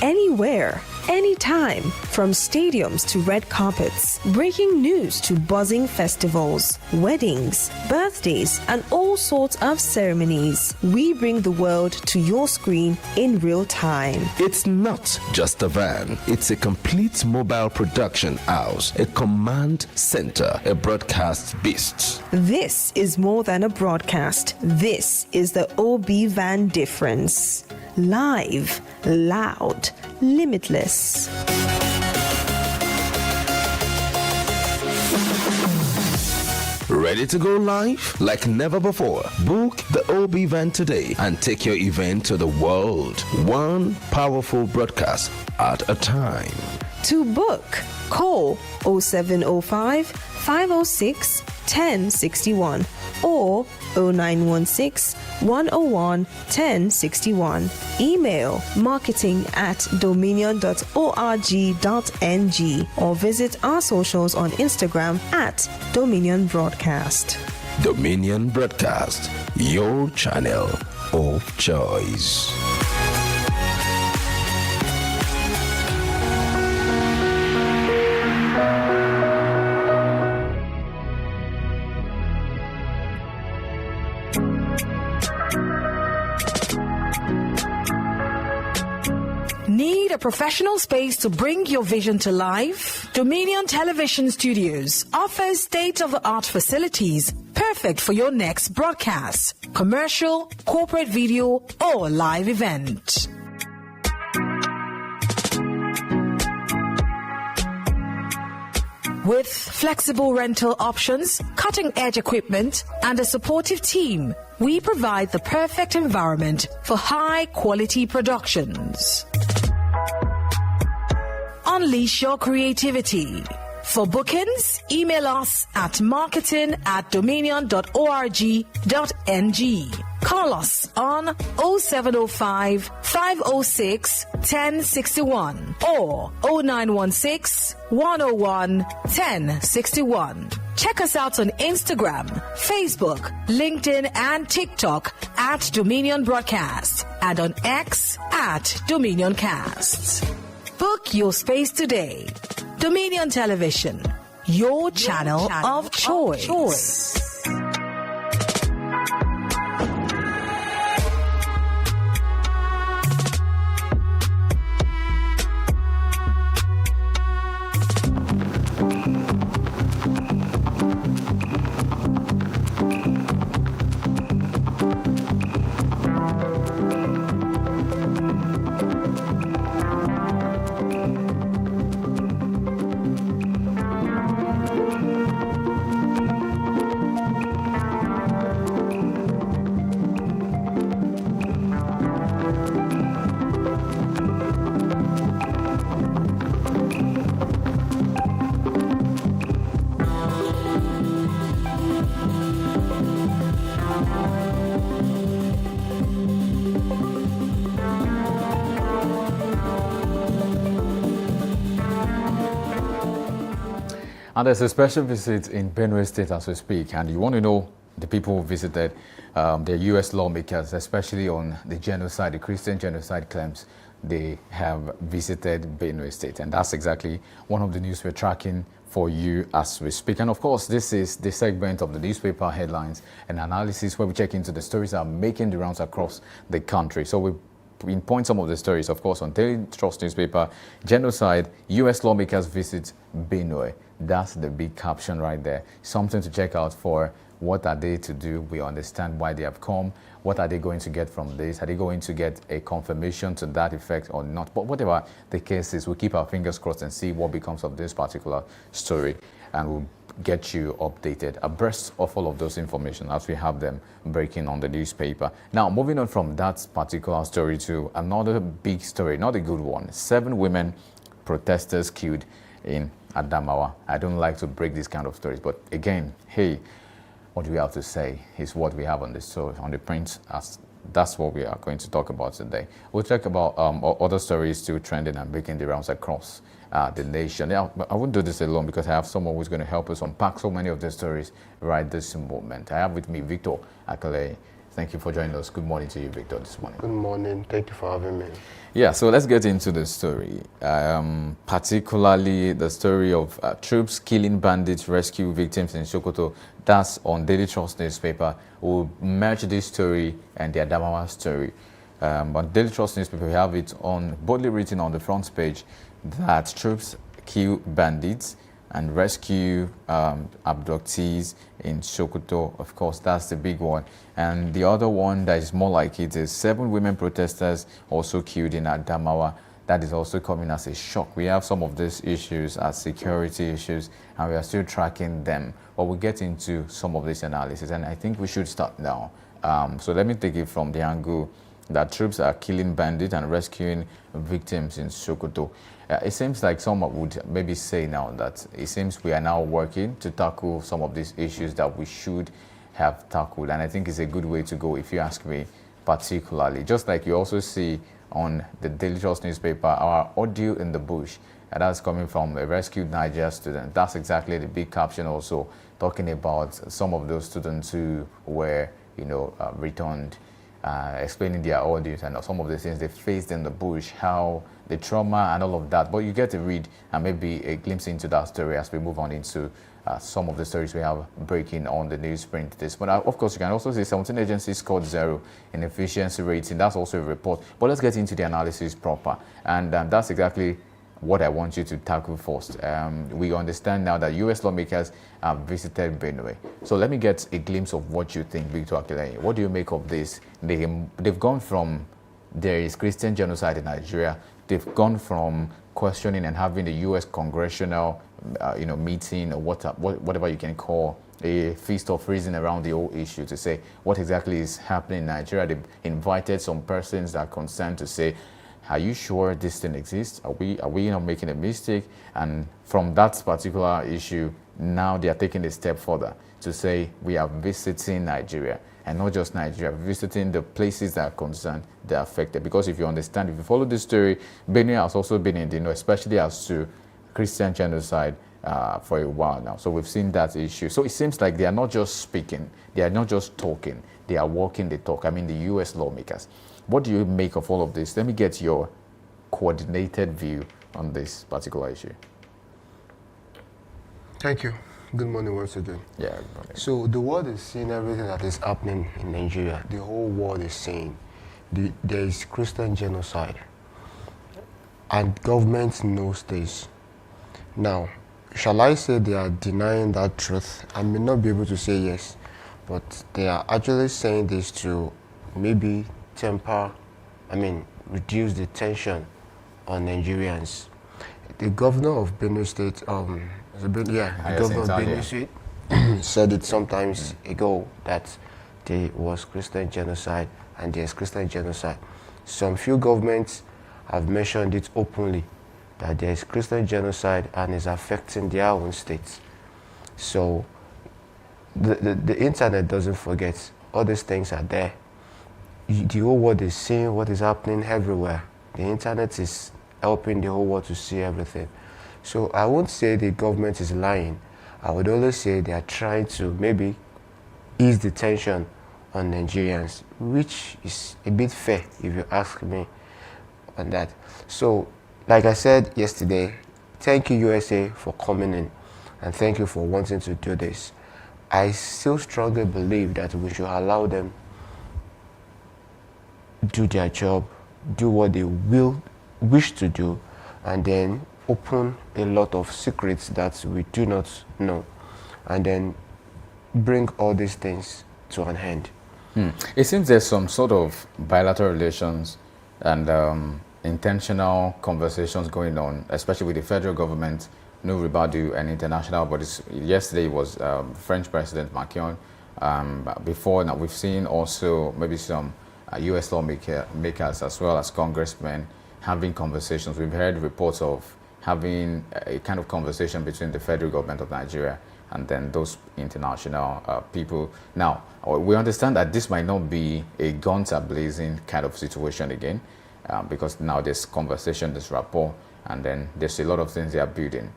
Anywhere, anytime, from stadiums to red carpets, breaking news to buzzing festivals, weddings, birthdays, and all sorts of ceremonies. We bring the world to your screen in real time. It's not just a van, it's a complete mobile production house, a command center, a broadcast beast. This is more than a broadcast. This is the OB van difference. Live, loud, limitless. Ready to go live like never before? Book the OB van today and take your event to the world. One powerful broadcast at a time. To book, call 0705 506 1061 or 0916 101 1061. Email marketing@dominion.org.ng or visit our socials on Instagram at Dominion Broadcast. Dominion Broadcast, your channel of choice. Need a professional space to bring your vision to life? Dominion Television Studios offers state-of-the-art facilities perfect for your next broadcast, commercial, corporate video, or live event. With flexible rental options, cutting-edge equipment, and a supportive team, we provide the perfect environment for high-quality productions. Unleash your creativity. For bookings, email us at marketing@dominion.org.ng. Call us on 0705 506 1061 or 0916 101 1061. Check us out on Instagram, Facebook, LinkedIn, and TikTok at Dominion Broadcast and on X at Dominion Cast. Book your space today. Dominion Television, your channel of choice. And there's a special visit in Benue State as we speak, and you want to know the people who visited, the U.S. lawmakers, especially on the genocide, the Christian genocide claims. They have visited Benue State, and that's exactly one of the news we're tracking for you as we speak. And of course, this is the segment of the newspaper headlines and analysis where we check into the stories that are making the rounds across the country. So we pinpoint some of the stories, of course, on Daily Trust newspaper: genocide, U.S. lawmakers visit Benue. That's the big caption right there. Something to check out for what are they to do. We understand why they have come. What are they going to get from this? Are they going to get a confirmation to that effect or not? But whatever the case is, we'll keep our fingers crossed and see what becomes of this particular story. And we'll get you updated abreast of all of those information as we have them breaking on the newspaper. Now, moving on from that particular story to another big story, not a good one. 7 women protesters killed in Adamawa. I don't like to break these kind of stories, but again, hey, what do we have to say is what we have on the story, on the print. As that's what we are going to talk about today. We'll talk about other stories still trending and making the rounds across the nation. Now, I won't do this alone because I have someone who's going to help us unpack so many of the stories right this moment. I have with me Victor Akale. Thank you for joining us. Good morning to you, Victor, this morning. Good morning. Thank you for having me. Yeah, so let's get into the story, particularly the story of troops killing bandits, rescue victims in Sokoto. That's on Daily Trust newspaper. We'll merge this story and the Adamawa story. On Daily Trust newspaper, we have it on boldly written on the front page that troops kill bandits and rescue abductees in Sokoto. Of course, that's the big one. And the other one that is more like it is 7 women protesters also killed in Adamawa. That is also coming as a shock. We have some of these issues as security issues, and we are still tracking them. But we'll get into some of this analysis, and I think we should start now. So let me take it from the angle that troops are killing bandits and rescuing victims in Sokoto. It seems like someone would maybe say now that it seems we are now working to tackle some of these issues that we should have tackled. And I think it's a good way to go, if you ask me particularly. Just like you also see on the Daily Trust newspaper, our audio in the bush, and that's coming from a rescued Niger student. That's exactly the big caption also, talking about some of those students who were, returned, explaining their audience and some of the things they faced in the bush, how the trauma and all of that. But you get to read and maybe a glimpse into that story as we move on into some of the stories we have breaking on the newsprint this. But of course, you can also see 17 agencies scored 0 in efficiency rating. That's also a report. But let's get into the analysis proper. And that's exactly what I want you to tackle first. We understand now that U.S. lawmakers have visited Benue. So let me get a glimpse of what you think, Victor Akilai. What do you make of this? They've gone from there is Christian genocide in Nigeria. They've gone from questioning and having the U.S. congressional, meeting or whatever you can call a feast of reason around the whole issue to say what exactly is happening in Nigeria. They've invited some persons that are concerned to say, are you sure this thing exists? Are we not making a mistake? And from that particular issue, now they are taking a step further to say we are visiting Nigeria, and not just Nigeria, visiting the places that are concerned, that are affected. Because if you understand, if you follow this story, Benue has also been in the know, especially as to Christian genocide for a while now. So we've seen that issue. So it seems like they are not just speaking, they are not just talking, they are walking the talk. I mean, the U.S. lawmakers. What do you make of all of this? Let me get your coordinated view on this particular issue? Thank you. Good morning once again. Yeah. Good morning. So the world is seeing everything that is happening in Nigeria. The whole world is seeing there is Christian genocide. And government knows this. Now, shall I say they are denying that truth? I may not be able to say yes, but they are actually saying this to maybe reduce the tension on Nigerians. The governor of Benue State, the governor of Benue State said it sometimes ago that there was Christian genocide and there's Christian genocide. Some few governments have mentioned it openly that there is Christian genocide and is affecting their own states. So the internet doesn't forget. All these things are there. The whole world is seeing what is happening everywhere. The internet is helping the whole world to see everything. So I won't say the government is lying. I would only say they are trying to maybe ease the tension on Nigerians, which is a bit fair if you ask me on that. So, like I said yesterday, thank you USA for coming in and thank you for wanting to do this. I still strongly believe that we should allow them do their job, do what they wish to do, and then open a lot of secrets that we do not know, and then bring all these things to an end. It seems there's some sort of bilateral relations and intentional conversations going on, especially with the federal government, Nouri Badu, and international bodies. Yesterday was French President Macron. Before now, we've seen also maybe some U.S. lawmakers as well as congressmen having conversations. We've heard reports of having a kind of conversation between the federal government of Nigeria and then those international people. Now, we understand that this might not be a guns blazing kind of situation again, because now there's conversation, there's rapport, and then there's a lot of things they are building.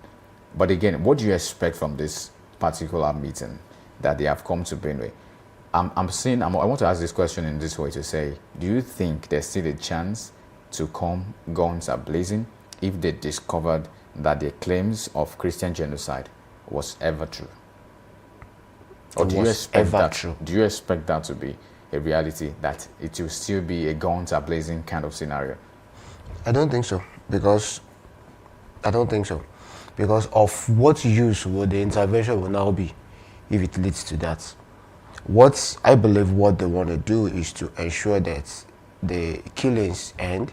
But again, what do you expect from this particular meeting that they have come to Benue? I want to ask this question in this way to say, do you think there's still a chance to come guns blazing if they discovered that their claims of Christian genocide was ever true? Or do you expect that to be a reality, that it will still be a guns blazing kind of scenario? I don't think so, because of what use will the intervention will now be if it leads to that. I believe what they want to do is to ensure that the killings end,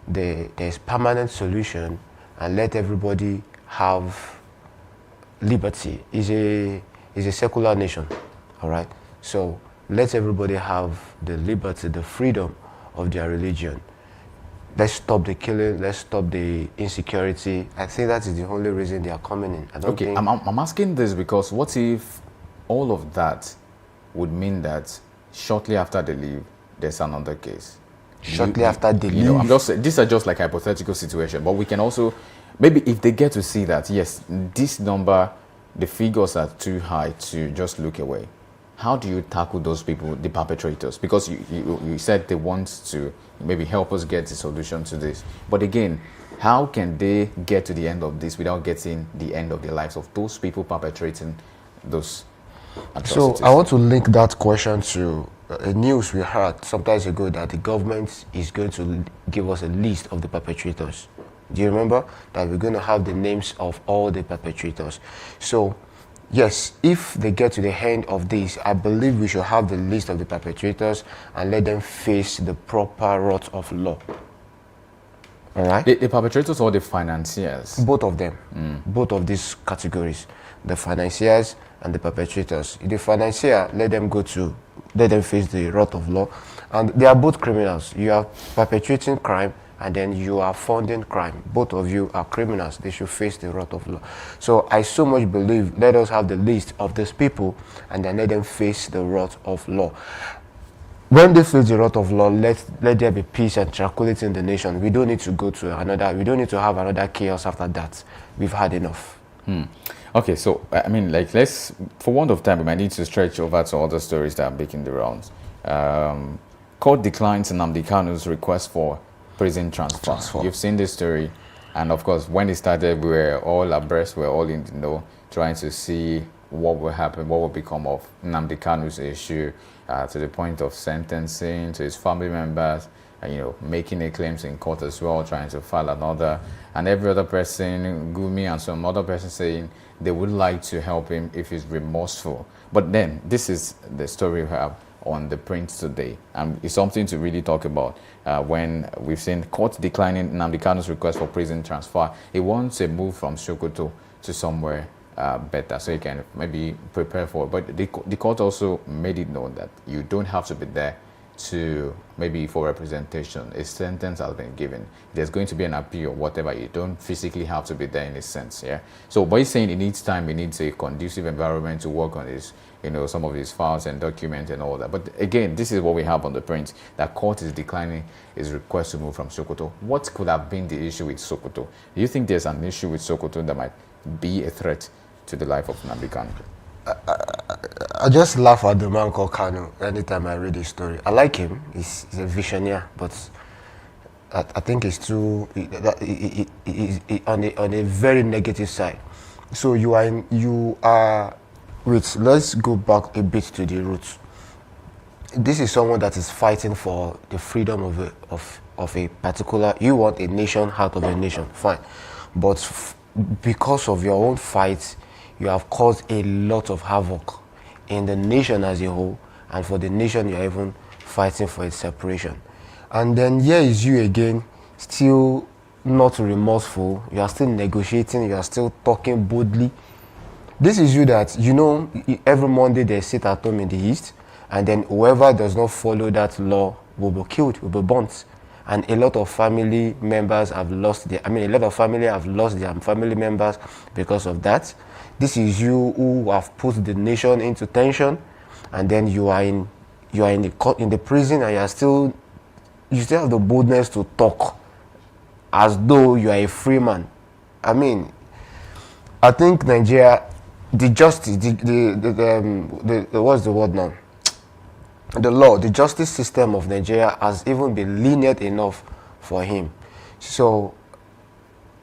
there's permanent solution, and let everybody have liberty. It's a secular nation, all right? So let everybody have the liberty, the freedom of their religion. Let's stop the killing, let's stop the insecurity. I think that is the only reason they are coming in. I'm asking this because what if all of that would mean that shortly after they leave, there's another case? After they leave? These are just like hypothetical situation, but we can also, maybe if they get to see that, yes, this number, the figures are too high to just look away. How do you tackle those people, the perpetrators? Because you said they want to maybe help us get the solution to this. But again, how can they get to the end of this without getting the end of the lives of those people perpetrating those atrocities? So I want to link that question to a news we heard some time ago that the government is going to give us a list of the perpetrators. Do you remember that we're going to have the names of all the perpetrators? So yes, if they get to the end of this, I believe we should have the list of the perpetrators and let them face the proper wrath of law. All right? The perpetrators or the financiers? Both of them. Both of these categories. The financiers and the perpetrators. The financier, let them face the wrath of law. And they are both criminals. You are perpetrating crime and then you are funding crime. Both of you are criminals. They should face the wrath of law. So I so much believe, let us have the list of these people and then let them face the wrath of law. When they face the wrath of law, let there be peace and tranquility in the nation. We don't need to we don't need to have another chaos after that. We've had enough. Okay, so let's, for want of time, we might need to stretch over to other stories that are making the rounds. Court declines Nnamdi Kanu's request for prison transfer. You've seen this story. And of course, when it started, we were all abreast, we were all in the know, trying to see what will happen, what will become of Nnamdi Kanu's issue, to the point of sentencing, to his family members, making a claims in court as well, trying to file another, and every other person, Gumi and some other person saying they would like to help him if he's remorseful. But then, this is the story we have on the print today, and it's something to really talk about. When we've seen court declining Nnamdi Kanu's request for prison transfer, he wants a move from Sokoto to somewhere better, so you can maybe prepare for it. But the court also made it known that you don't have to be there to maybe for representation. A sentence has been given. There's going to be an appeal or whatever. You don't physically have to be there in a sense. Yeah. So by saying it needs time, he needs a conducive environment to work on his, some of his files and documents and all that. But again, this is what we have on the print, that court is declining his request to move from Sokoto. What could have been the issue with Sokoto? Do you think there's an issue with Sokoto that might be a threat to the life of Nnamdi Kanu? I just laugh at the man called Kanu anytime I read his story. I like him. He's a visionary, but I think he's too on a very negative side. So let's go back a bit to the roots. This is someone that is fighting for the freedom of a particular. You want a nation out of a nation, fine, but because of your own fight, you have caused a lot of havoc in the nation as a whole, and for the nation you're even fighting for its separation. And then here is you again, still not remorseful, you are still negotiating, you are still talking boldly. This is you that, every Monday they sit at home in the East, and then whoever does not follow that law will be killed, will be burnt. And a lot of family members have lost their family members because of that. This is you who have put the nation into tension, and then you are in the prison, and you still have the boldness to talk as though you are a free man. I mean, I think Nigeria, the justice, what's the word now? The justice system of Nigeria has even been lenient enough for him. So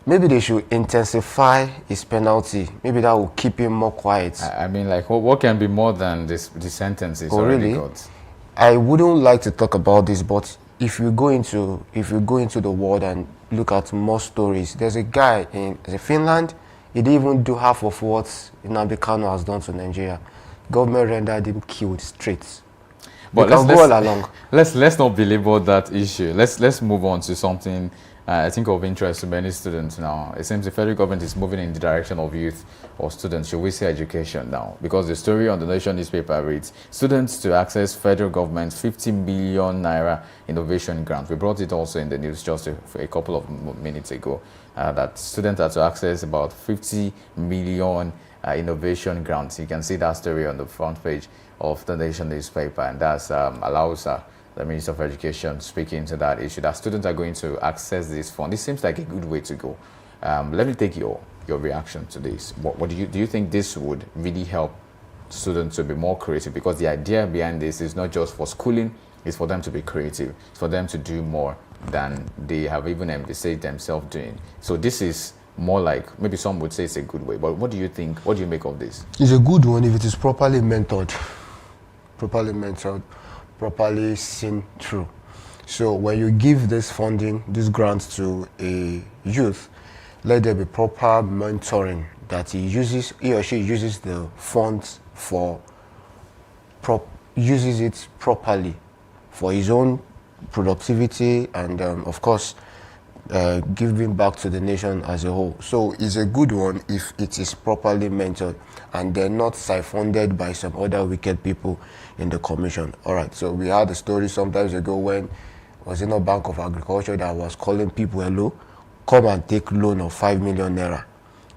maybe they should intensify his penalty. Maybe that will keep him more quiet. I mean, like, what can be more than the sentences already got? I wouldn't like to talk about this, but if you go into the world and look at more stories, there's a guy in Finland. He didn't even do half of what Nnamdi Kanu has done to Nigeria. Government rendered him killed straight. But let's not belabor that issue. Let's move on to something I think of interest to many students now. It seems the federal government is moving in the direction of youth or students, should we say education now? Because the story on the Nation newspaper reads, students to access federal government's 50 million naira innovation grant. We brought it also in the news just a couple of minutes ago, that students are to access about 50 million innovation grants. You can see that story on the front page of the Nation newspaper, and that allows the Minister of Education speaking to that issue, that students are going to access this fund. This seems like a good way to go. Let me take your reaction to this. What do you think this would really help students to be more creative? Because the idea behind this is not just for schooling, it's for them to be creative. It's for them to do more than they have even envisaged themselves doing. So this is more like, maybe some would say it's a good way, but what do you think? What do you make of this? It's a good one if it is properly mentored, properly seen through. So when you give this funding, these grants to a youth, let there be proper mentoring, that he or she uses the funds uses it properly for his own productivity, and of course giving back to the nation as a whole. So it's a good one if it is properly mentored and they're not siphoned by some other wicked people in the commission. All right, so we had a story sometimes ago when was it not Bank of Agriculture that was calling people, hello, come and take loan of 5 million naira.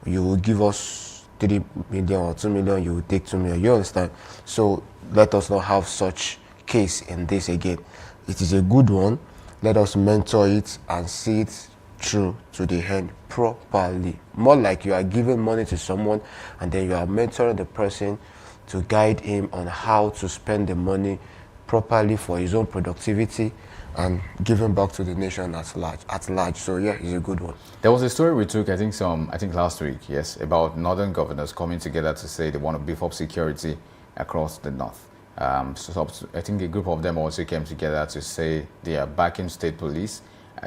You will give us 3 million or 2 million, you will take 2 million. You understand? So let us not have such case in this again. It is a good one. Let us mentor it and see it through to the end properly. More like you are giving money to someone and then you are mentoring the person to guide him on how to spend the money properly for his own productivity and giving back to the nation at large. So yeah, it's a good one. There was a story we took, I think last week, yes, about northern governors coming together to say they want to beef up security across the north. So I think a group of them also came together to say they are backing state police.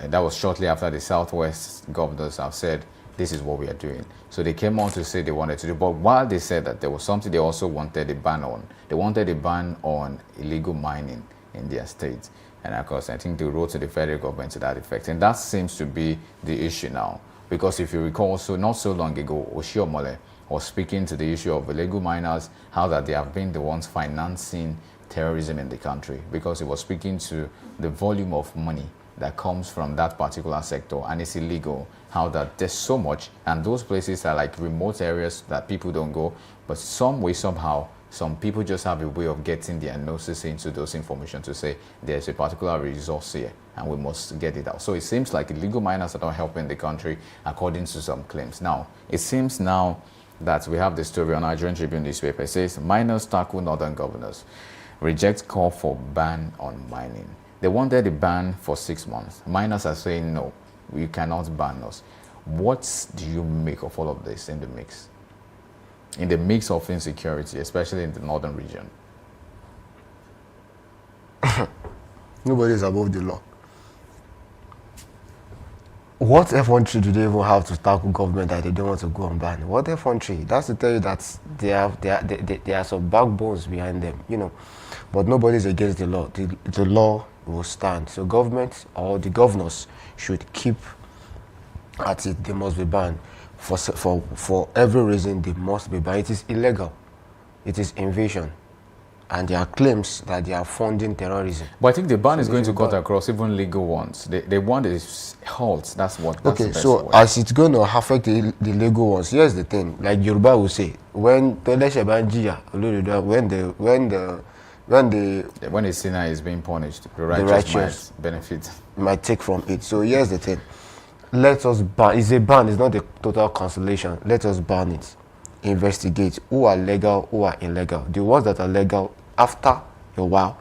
That was shortly after the southwest governors have said this is what we are doing. So they came on to say they wanted to do, but while they said that, there was something they also wanted a ban on. They wanted a ban on illegal mining in their state. And of course, I think they wrote to the federal government to that effect. And that seems to be the issue now. Because if you recall, so not so long ago, Oshiomhole was speaking to the issue of illegal miners, how that they have been the ones financing terrorism in the country. Because he was speaking to the volume of money that comes from that particular sector, and it's illegal, how that there's so much, and those places are like remote areas that people don't go, but some way, somehow, some people just have a way of getting their noses into those information to say there's a particular resource here and we must get it out. So it seems like illegal miners are not helping the country according to some claims. Now, it seems now that we have the story on Nigerian Tribune newspaper. It says, miners tackle northern governors, reject call for ban on mining. They wanted a ban for 6 months. Miners are saying, no, you cannot ban us. What do you make of all of this in the mix? In the mix of insecurity, especially in the northern region? Nobody is above the law. What effrontery do they even have to tackle government that they don't want to go and ban? What effrontery? That's to tell you that there are some backbones behind them, you know. But nobody's against the law. The law will stand. So government or the governors should keep at it. They must be banned. For every reason, they must be banned. It is illegal. It is invasion. And there are claims that they are funding terrorism. But I think the ban is going to cut across even legal ones. They want a halt. That's okay, so as it's going to affect the legal ones, here's the thing. Like Yoruba will say, when the sinner is being punished, the righteous might benefit. Might take from it. So here's the thing. Let us ban. It's a ban. It's not a total cancellation. Let us ban it. Investigate who are legal, who are illegal. The ones that are legal, after a while,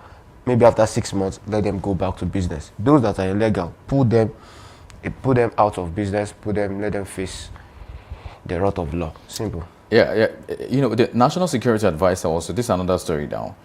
maybe after 6 months, let them go back to business. Those that are illegal, put them out of business. Let them face the wrath of law. Simple. Yeah. You know, the National Security Advisor also. This is another story now.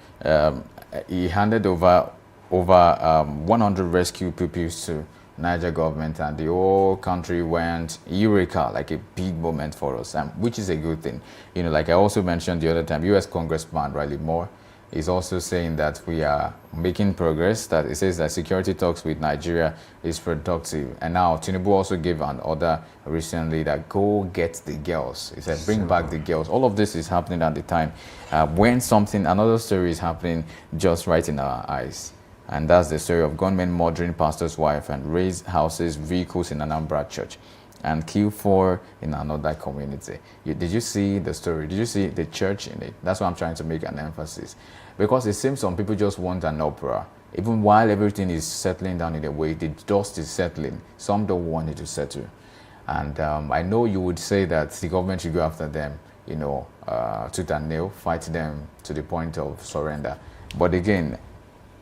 He handed over 100 rescue pupils to Niger government, and the whole country went eureka, like a big moment for us, which is a good thing. You know, like I also mentioned the other time, U.S. Congressman Riley Moore is also saying that we are making progress, that it says that security talks with Nigeria is productive. And now Tinubu also gave an order recently that go get the girls. He said bring back the girls. All of this is happening at the time when another story is happening just right in our eyes. And that's the story of gunmen murdering pastor's wife and raise houses, vehicles in Anambra Church and kill 4 in another community. Did you see the story? Did you see the church in it? That's why I'm trying to make an emphasis. Because it seems some people just want an opera. Even while everything is settling down in a way, the dust is settling. Some don't want it to settle. And I know you would say that the government should go after them, you know, tooth and nail, fight them to the point of surrender. But again,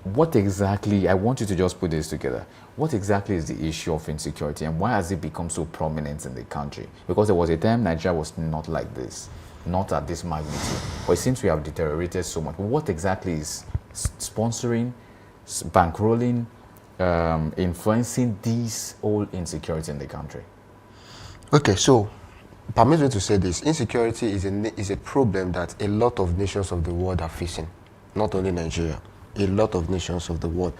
what exactly, I want you to just put this together. What exactly is the issue of insecurity and why has it become so prominent in the country? Because there was a time Nigeria was not like this, not at this magnitude. But it seems we have deteriorated so much. But what exactly is sponsoring, bankrolling, influencing this whole insecurity in the country? Okay, so permit me to say this. Insecurity is a problem that a lot of nations of the world are facing, not only Nigeria. A lot of nations of the world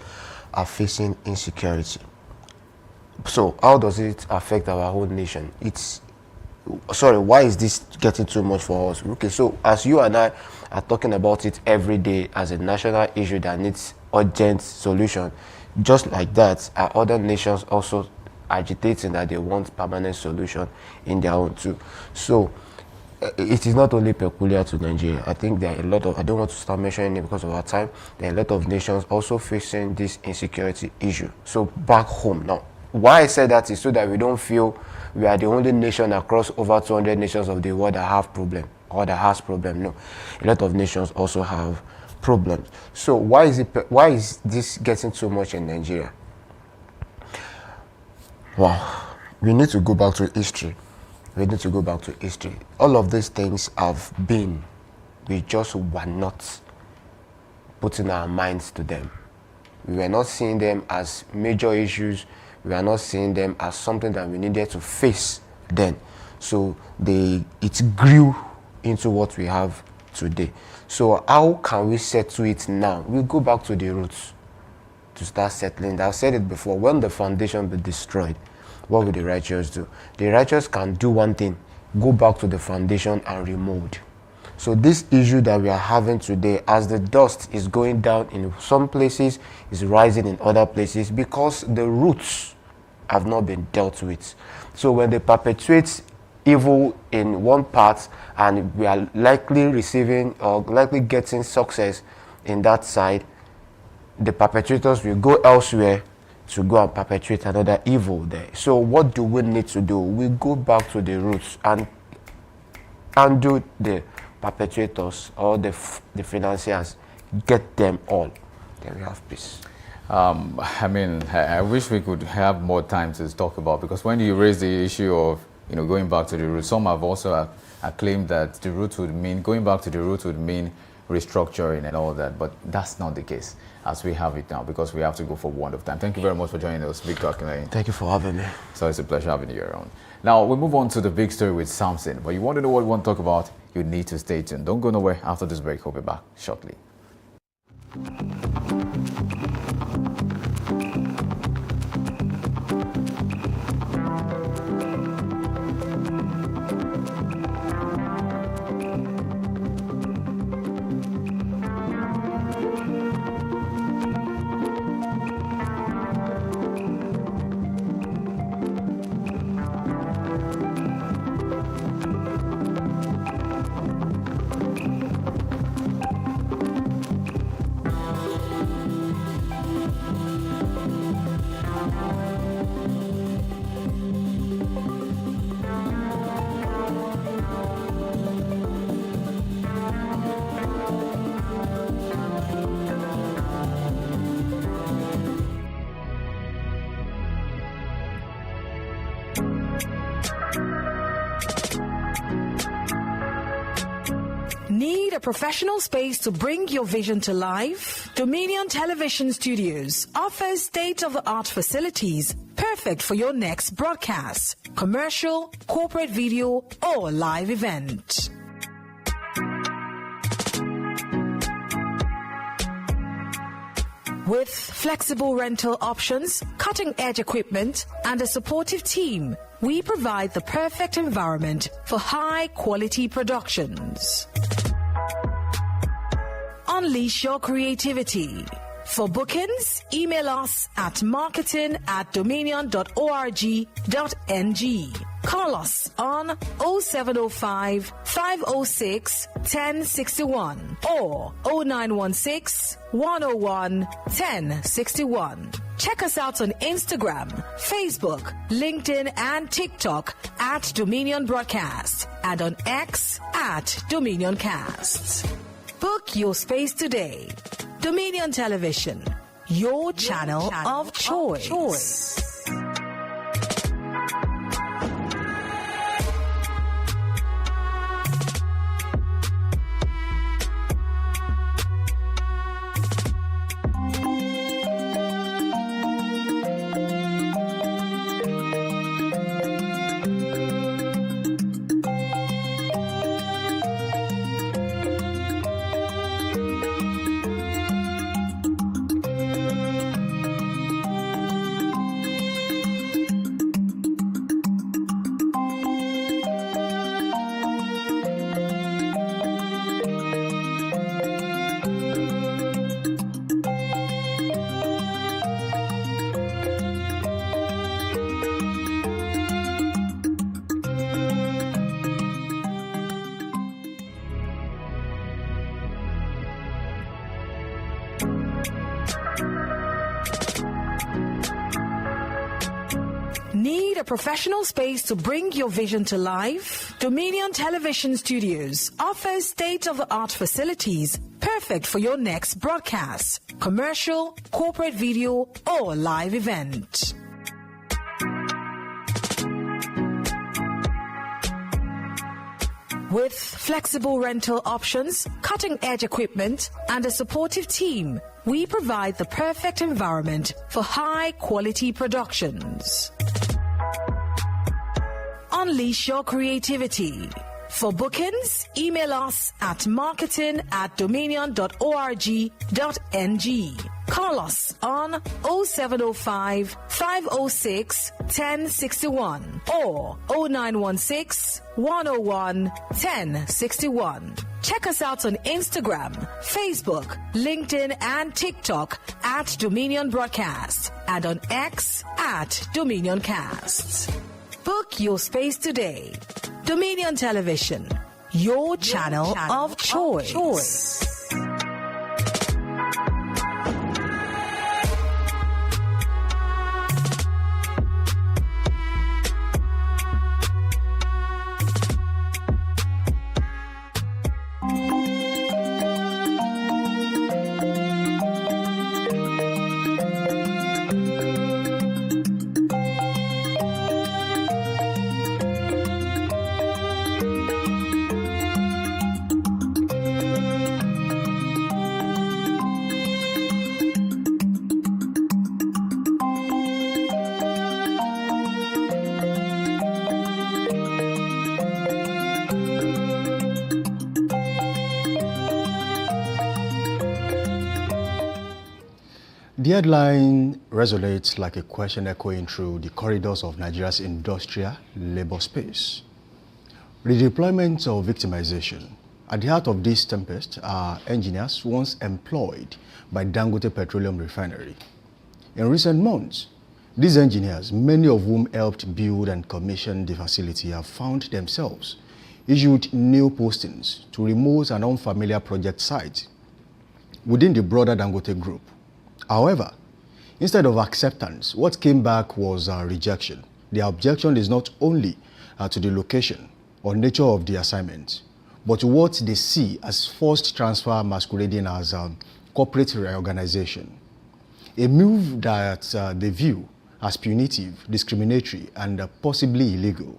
are facing insecurity. So how does it affect our whole nation? Why is this getting too much for us? Okay, so as you and I are talking about it every day as a national issue that needs urgent solution, just like that are other nations also agitating that they want permanent solution in their own too. So it is not only peculiar to Nigeria. I think there are a lot of, I don't want to start mentioning it because of our time, there are a lot of nations also facing this insecurity issue. So back home now, why I said that is so that we don't feel we are the only nation across over 200 nations of the world that have problem or that has problem. No, a lot of nations also have problems. So why is this getting so much in Nigeria? Wow. We need to go back to history. We need to go back to history. All of these things have been. We just were not putting our minds to them. We were not seeing them as major issues. We were not seeing them as something that we needed to face then. So it grew into what we have today. So how can we settle it now? We go back to the roots to start settling. I've said it before, when the foundation be destroyed, what will the righteous do? The righteous can do one thing, go back to the foundation and remold. So this issue that we are having today, as the dust is going down in some places, is rising in other places because the roots have not been dealt with. So when they perpetuate evil in one part and we are likely receiving or likely getting success in that side, the perpetrators will go elsewhere to go and perpetrate another evil there. So what do we need to do? We go back to the roots and undo the perpetrators or the financiers, get them all, then we have peace. I mean, I wish we could have more time to talk about, because when you raise the issue of going back to the roots, some have also claimed that the roots would mean going back to the roots would mean restructuring and all that, but that's not the case as we have it now, because we have to go for one of time. Thank you very much for joining us, Victor Akinlayin. Thank you for having me. So it's a pleasure having you around. Now we move on to the big story with Samson, but you want to know what we want to talk about, you need to stay tuned. Don't go nowhere. After this break, we'll be back shortly. Need a professional space to bring your vision to life? Dominion Television Studios offers state-of-the-art facilities perfect for your next broadcast, commercial, corporate video, or live event. With flexible rental options, cutting-edge equipment, and a supportive team, we provide the perfect environment for high-quality productions. Unleash your creativity. For bookings, email us at marketing@dominion.org.ng. Call us on 0705 506 1061 or 0916 101 1061. Check us out on Instagram, Facebook, LinkedIn, and TikTok at Dominion Broadcast, and on X at Dominion Cast. Book your space today. Dominion Television, your channel of choice. Need a professional space to bring your vision to life? Dominion Television Studios offers state-of-the-art facilities perfect for your next broadcast, commercial, corporate video, or live event. With flexible rental options, cutting-edge equipment, and a supportive team, we provide the perfect environment for high-quality productions. Unleash your creativity. For bookings, email us at marketing@dominion.org.ng. Call us on 0705 506 1061 or 0916 101 1061. Check us out on Instagram, Facebook, LinkedIn, and TikTok at Dominion Broadcast and on X at Dominioncast. Book your space today. Dominion Television, your channel of choice. The headline resonates like a question echoing through the corridors of Nigeria's industrial labor space. Redeployment or victimization. At the heart of this tempest are engineers once employed by Dangote Petroleum Refinery. In recent months, these engineers, many of whom helped build and commission the facility, have found themselves issued new postings to remote and unfamiliar project sites within the broader Dangote group. However, instead of acceptance, what came back was rejection. The objection is not only to the location or nature of the assignment, but to what they see as forced transfer masquerading as corporate reorganization. A move that they view as punitive, discriminatory, and possibly illegal.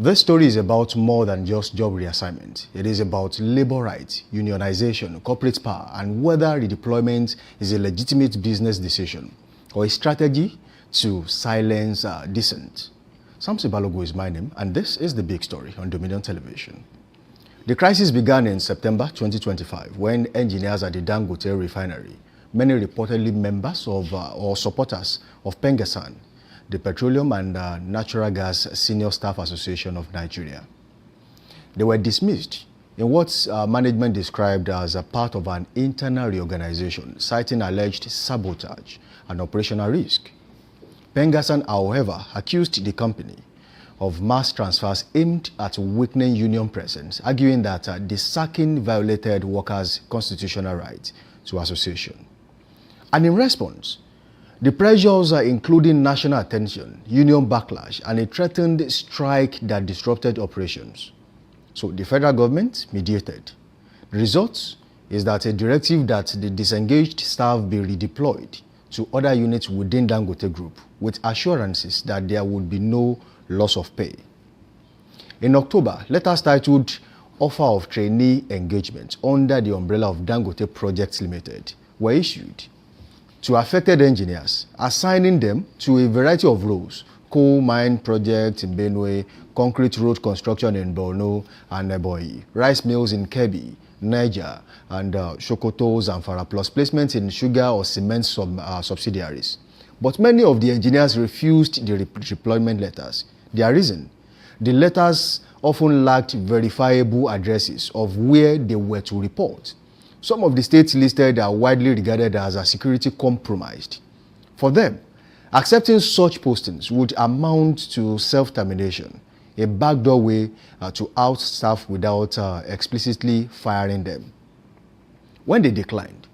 This story is about more than just job reassignment. It is about labor rights, unionization, corporate power, and whether redeployment is a legitimate business decision or a strategy to silence dissent. Samson Balogo is my name, and this is The Big Story on Dominion Television. The crisis began in September 2025 when engineers at the Dangote refinery, many reportedly members of or supporters of Pengasan, the Petroleum and Natural Gas Senior Staff Association of Nigeria. They were dismissed in what management described as a part of an internal reorganization, citing alleged sabotage and operational risk. Pengasan, however, accused the company of mass transfers aimed at weakening union presence, arguing that the sacking violated workers' constitutional right to association. And in response, the pressures including national attention, union backlash, and a threatened strike that disrupted operations. So the federal government mediated. The result is that a directive that the disengaged staff be redeployed to other units within Dangote Group with assurances that there would be no loss of pay. In October, letters titled Offer of Trainee Engagement under the umbrella of Dangote Projects Limited were issued to affected engineers, assigning them to a variety of roles: coal mine project in Benue, concrete road construction in Borno and Ebonyi, rice mills in Kebbi, Niger, and Sokoto, Zamfara, plus placements in sugar or cement subsidiaries. But many of the engineers refused the redeployment letters. Their reason? The letters often lacked verifiable addresses of where they were to report. Some of the states listed are widely regarded as a security compromised. For them, accepting such postings would amount to self-termination, a backdoor way to out staff without explicitly firing them. When they declined,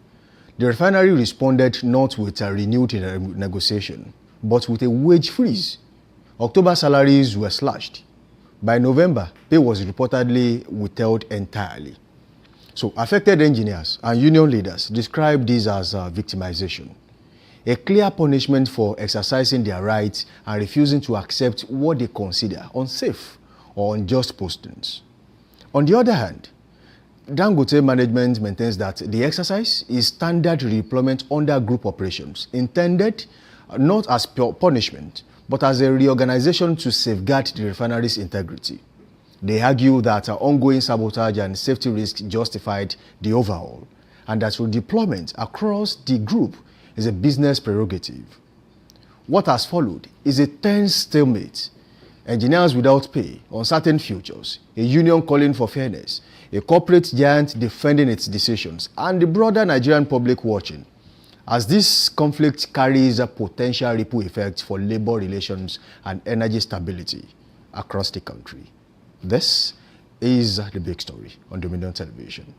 the refinery responded not with a renewed negotiation, but with a wage freeze. October salaries were slashed. By November, pay was reportedly withheld entirely. So affected engineers and union leaders describe this as victimization, a clear punishment for exercising their rights and refusing to accept what they consider unsafe or unjust postings. On the other hand, Dangote management maintains that the exercise is standard redeployment under group operations, intended not as pure punishment, but as a reorganization to safeguard the refinery's integrity. They argue that ongoing sabotage and safety risks justified the overhaul, and that redeployment across the group is a business prerogative. What has followed is a tense stalemate. Engineers without pay, uncertain futures, a union calling for fairness, a corporate giant defending its decisions, and the broader Nigerian public watching, as this conflict carries a potential ripple effect for labor relations and energy stability across the country. This is the big story on Dominion Television.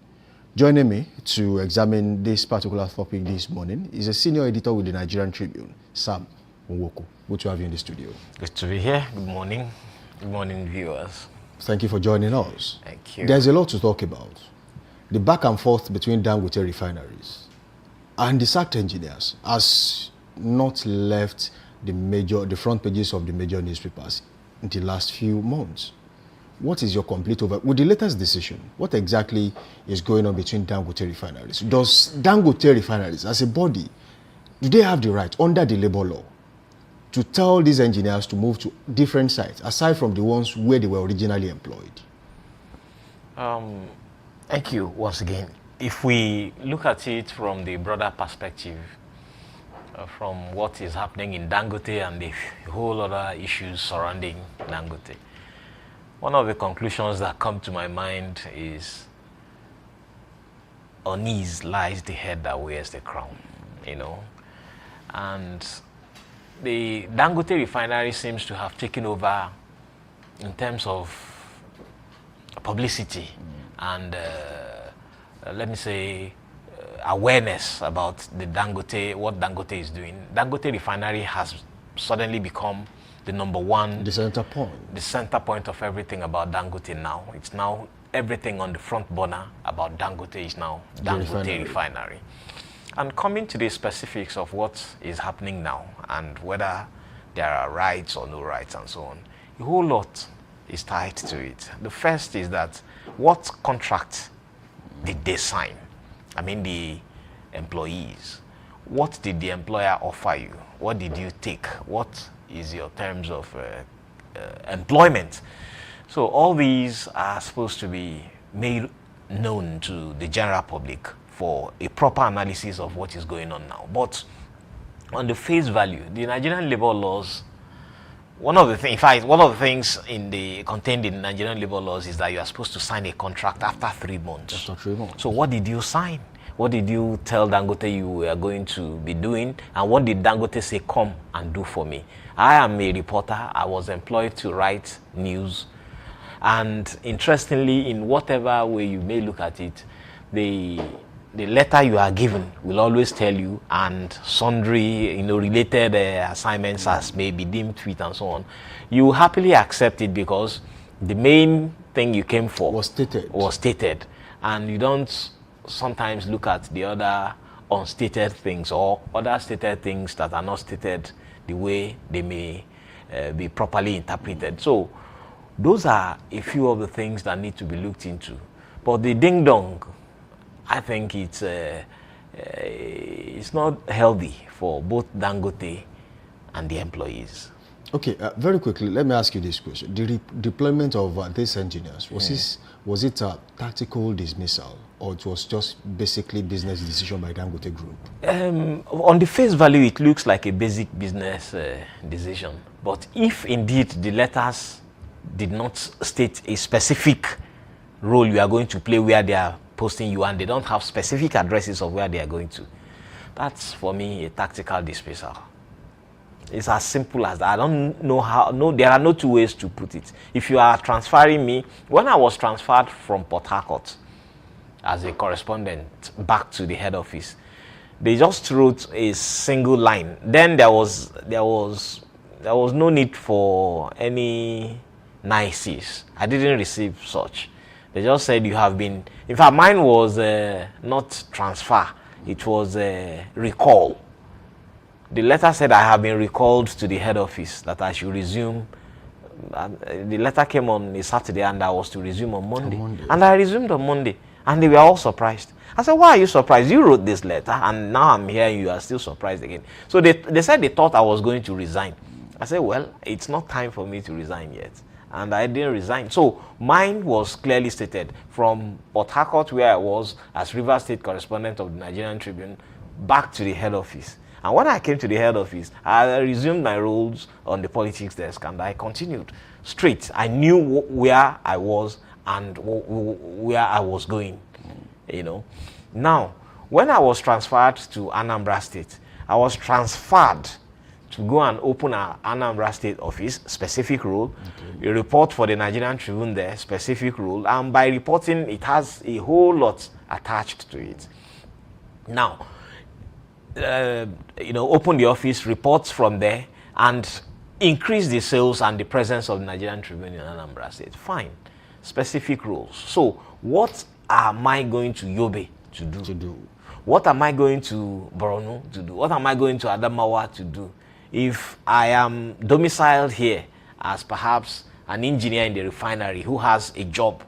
Joining me to examine this particular topic this morning is a senior editor with the Nigerian Tribune, Sam Nwoko. Good to have you in the studio. Good to be here. Good morning. Good morning, viewers. Thank you for joining us. Thank you. There's a lot to talk about. The back and forth between Dangote refineries and the sacked engineers has not left the front pages of the major newspapers in the last few months. What is your complete with the latest decision? What exactly is going on between Dangote refineries? Does Dangote refineries, as a body, do they have the right under the labor law to tell these engineers to move to different sites aside from the ones where they were originally employed? Thank you once again. If we look at it from the broader perspective, from what is happening in Dangote and the whole other issues surrounding Dangote, one of the conclusions that come to my mind is, on knees lies the head that wears the crown, and the Dangote refinery seems to have taken over in terms of publicity and let me say awareness about the what Dangote is doing. Dangote refinery has suddenly become the number one, the center point of everything about Dangote now. It's now everything on the front burner about Dangote is now Dangote refinery. And coming to the specifics of what is happening now and whether there are rights or no rights and so on, a whole lot is tied to it. The first is that what contract did they sign? I mean the employees. What did the employer offer you? What did you take? What is your terms of employment? So all these are supposed to be made known to the general public for a proper analysis of what is going on now. But on the face value, the Nigerian labor laws, one of the things contained in Nigerian labor laws is that you are supposed to sign a contract after 3 months. After 3 months. So what did you sign? What did you tell Dangote you were going to be doing? And what did Dangote say, come and do for me? I am a reporter. I was employed to write news. And interestingly, in whatever way you may look at it, the letter you are given will always tell you, and sundry related assignments as may be deemed fit and so on. You happily accept it because the main thing you came for was stated. And you don't sometimes look at the other unstated things or other stated things that are not stated the way they may be properly interpreted. So those are a few of the things that need to be looked into. But the ding-dong, I think it's not healthy for both Dangote and the employees. Okay, very quickly, let me ask you this question. The deployment of these engineers, was it a tactical dismissal, or it was just basically business decision by Dangote Group? On the face value, it looks like a basic business decision. But if indeed the letters did not state a specific role you are going to play where they are posting you, and they don't have specific addresses of where they are going to, that's for me a tactical dismissal. It's as simple as that. I don't know how. No, there are no two ways to put it. If you are transferring me, when I was transferred from Port Harcourt as a correspondent back to the head office, they just wrote a single line. Then there was no need for any niceties. I didn't receive such. They just said you have been. In fact, mine was not transfer. It was recall. The letter said I have been recalled to the head office, that I should resume The letter came on a Saturday, and I was to resume on Monday. And I resumed on Monday, and they were all surprised. I said, why are you surprised? You wrote this letter, and now I'm here, and you are still surprised again. So they said they thought I was going to resign. I said, well, it's not time for me to resign yet. And I didn't resign. So mine was clearly stated from Port Harcourt, where I was as Rivers State correspondent of the Nigerian Tribune, back to the head office. And when I came to the head office, I resumed my roles on the politics desk, and I continued straight. I knew where I was and where I was going, you know. Now, when I was transferred to Anambra State, I was transferred to go and open an Anambra State office, specific role, a report for the Nigerian Tribune there, specific role, and by reporting, it has a whole lot attached to it. Now, open the office, reports from there, and increase the sales and the presence of the Nigerian Tribune in Anambra State. Fine. Specific roles. So, what am I going to Yobe to do? What am I going to Borno to do? What am I going to Adamawa to do? If I am domiciled here as perhaps an engineer in the refinery who has a job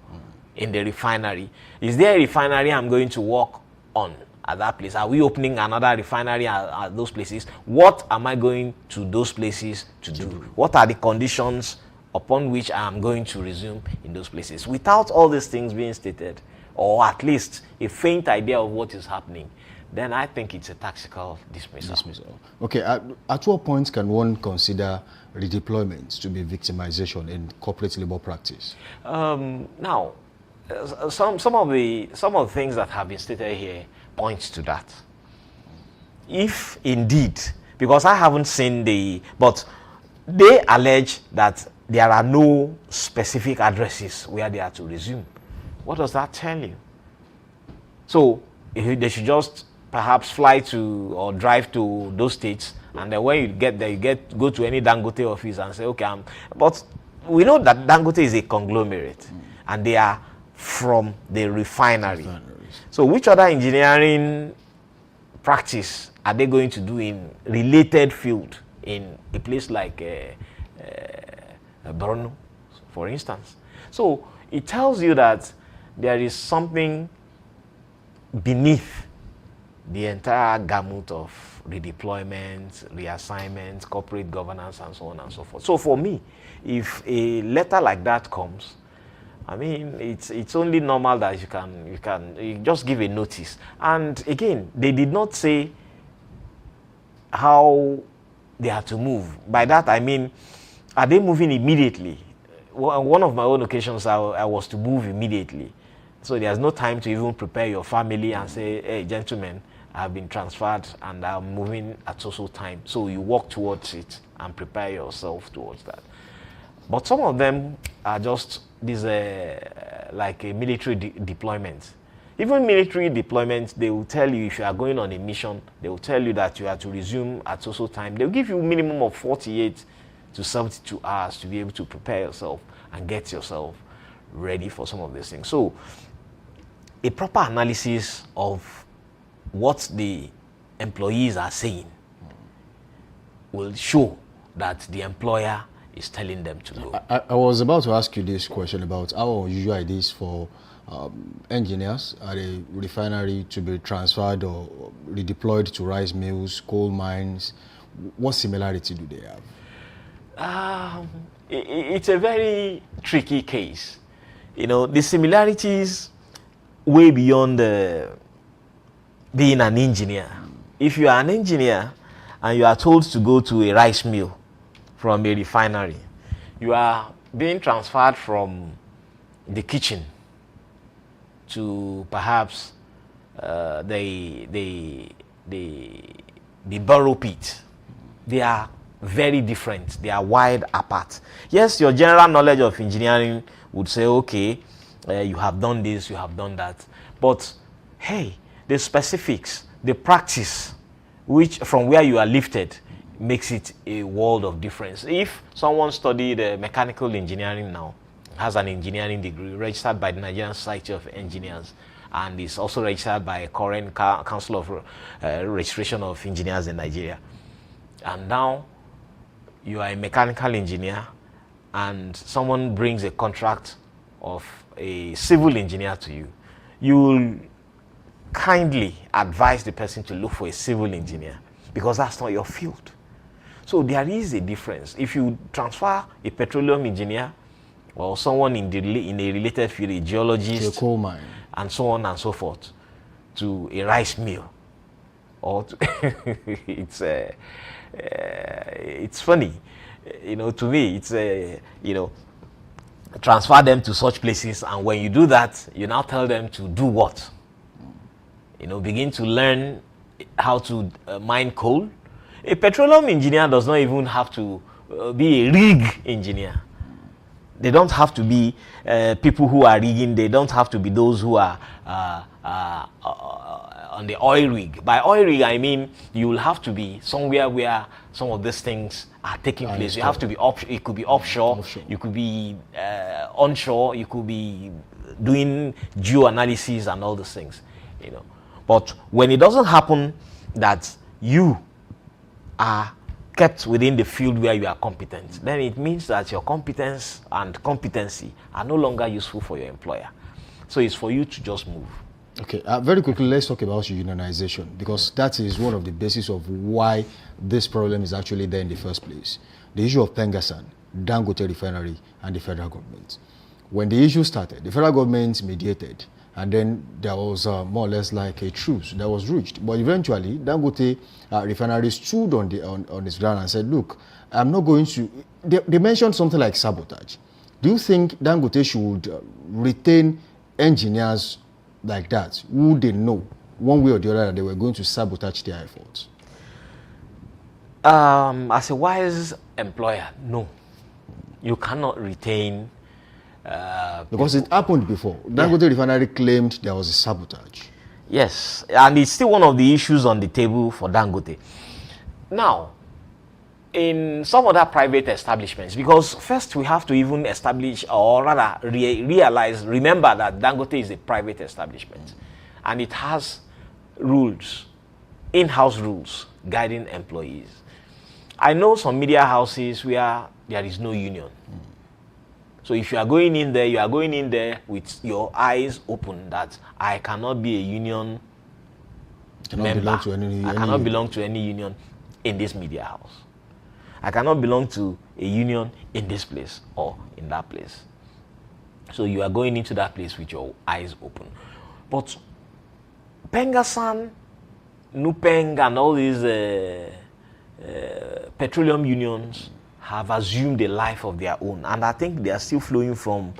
in the refinery, is there a refinery I'm going to work on at that place? Are we opening another refinery at those places? What am I going to those places to do? What are the conditions upon which I am going to resume in those places? Without all these things being stated, or at least a faint idea of what is happening, then I think it's a tactical dismissal. Okay, at what point can one consider redeployment to be victimization in corporate labor practice? Now, some of the things that have been stated here points to that. If indeed, because I haven't seen but they allege that there are no specific addresses where they are to resume. What does that tell you? So they should just perhaps fly to or drive to those states, and then when you get there, go to any Dangote office and say, okay, but we know that Dangote is a conglomerate, and they are from the refinery. So which other engineering practice are they going to do in related field in a place like Borno, for instance? So it tells you that there is something beneath the entire gamut of redeployment, reassignment, corporate governance, and so on and so forth. So for me, if a letter like that comes, I mean, it's only normal that you just give a notice. And again, they did not say how they had to move. By that I mean, are they moving immediately? Well, on one of my own occasions, I was to move immediately. So there's no time to even prepare your family and say, hey, gentlemen, I've been transferred and I'm moving at so time. So you walk towards it and prepare yourself towards that. But some of them are just these like a military deployment. Even military deployment, they will tell you if you are going on a mission, they will tell you that you have to resume at so time. They'll give you a minimum of 48 to 72 hours to be able to prepare yourself and get yourself ready for some of these things. So a proper analysis of what the employees are saying will show that the employer is telling them to go. I was about to ask you this question about how unusual it is for engineers at a refinery to be transferred or redeployed to rice mills, coal mines. What similarity do they have? It's a very tricky case. You know, the similarities way beyond being an engineer. If you are an engineer and you are told to go to a rice mill from a refinery, you are being transferred from the kitchen to perhaps the burrow pit. They are very different. They are wide apart. Yes, your general knowledge of engineering would say, okay, you have done this, you have done that. But hey, the specifics, the practice, which from where you are lifted, makes it a world of difference. If someone studied mechanical engineering now, has an engineering degree registered by the Nigerian Society of Engineers, and is also registered by a current Council of Registration of Engineers in Nigeria, and now you are a mechanical engineer and someone brings a contract of a civil engineer to you, you will kindly advise the person to look for a civil engineer because that's not your field. So there is a difference. If you transfer a petroleum engineer or someone in a related field, a geologist, to a coal mine, and so on and so forth, to a rice mill, or to it's funny, you know. To me, it's you know, transfer them to such places, and when you do that, you now tell them to do what? You know, begin to learn how to mine coal. A petroleum engineer does not even have to be a rig engineer. They don't have to be people who are rigging. They don't have to be those who are on the oil rig. By oil rig, I mean you will have to be somewhere where some of these things are taking place. You have to be it could be offshore. You could be onshore. You could be doing geo-analysis and all those things, you know. But when it doesn't happen that you are kept within the field where you are competent, then it means that your competence and competency are no longer useful for your employer. So it's for you to just move. Okay, very quickly, let's talk about unionization, because that is one of the basis of why this problem is actually there in the first place. The issue of Pengasan, Dangote Refinery, and the federal government. When the issue started, the federal government mediated, and then there was more or less like a truce that was reached. But eventually, Dangote Refinery stood on its ground and said, look, I'm not going to... They mentioned something like sabotage. Do you think Dangote should retain engineers like that, who they know one way or the other that they were going to sabotage their efforts? As a wise employer, no. You cannot retain... because it happened before. Dangote Refinery claimed there was a sabotage. Yes, and it's still one of the issues on the table for Dangote. Now, in some other private establishments, because first we have to even establish, or rather remember that Dangote is a private establishment, and it has rules, in-house rules, guiding employees. I know some media houses where there is no union. So if you are going in there, you are going in there with your eyes open that I cannot be a union member. I cannot belong to any union in this media house. I cannot belong to a union in this place or in that place. So you are going into that place with your eyes open. But Pengasan, Nupeng, and all these petroleum unions have assumed a life of their own, and I think they are still flowing from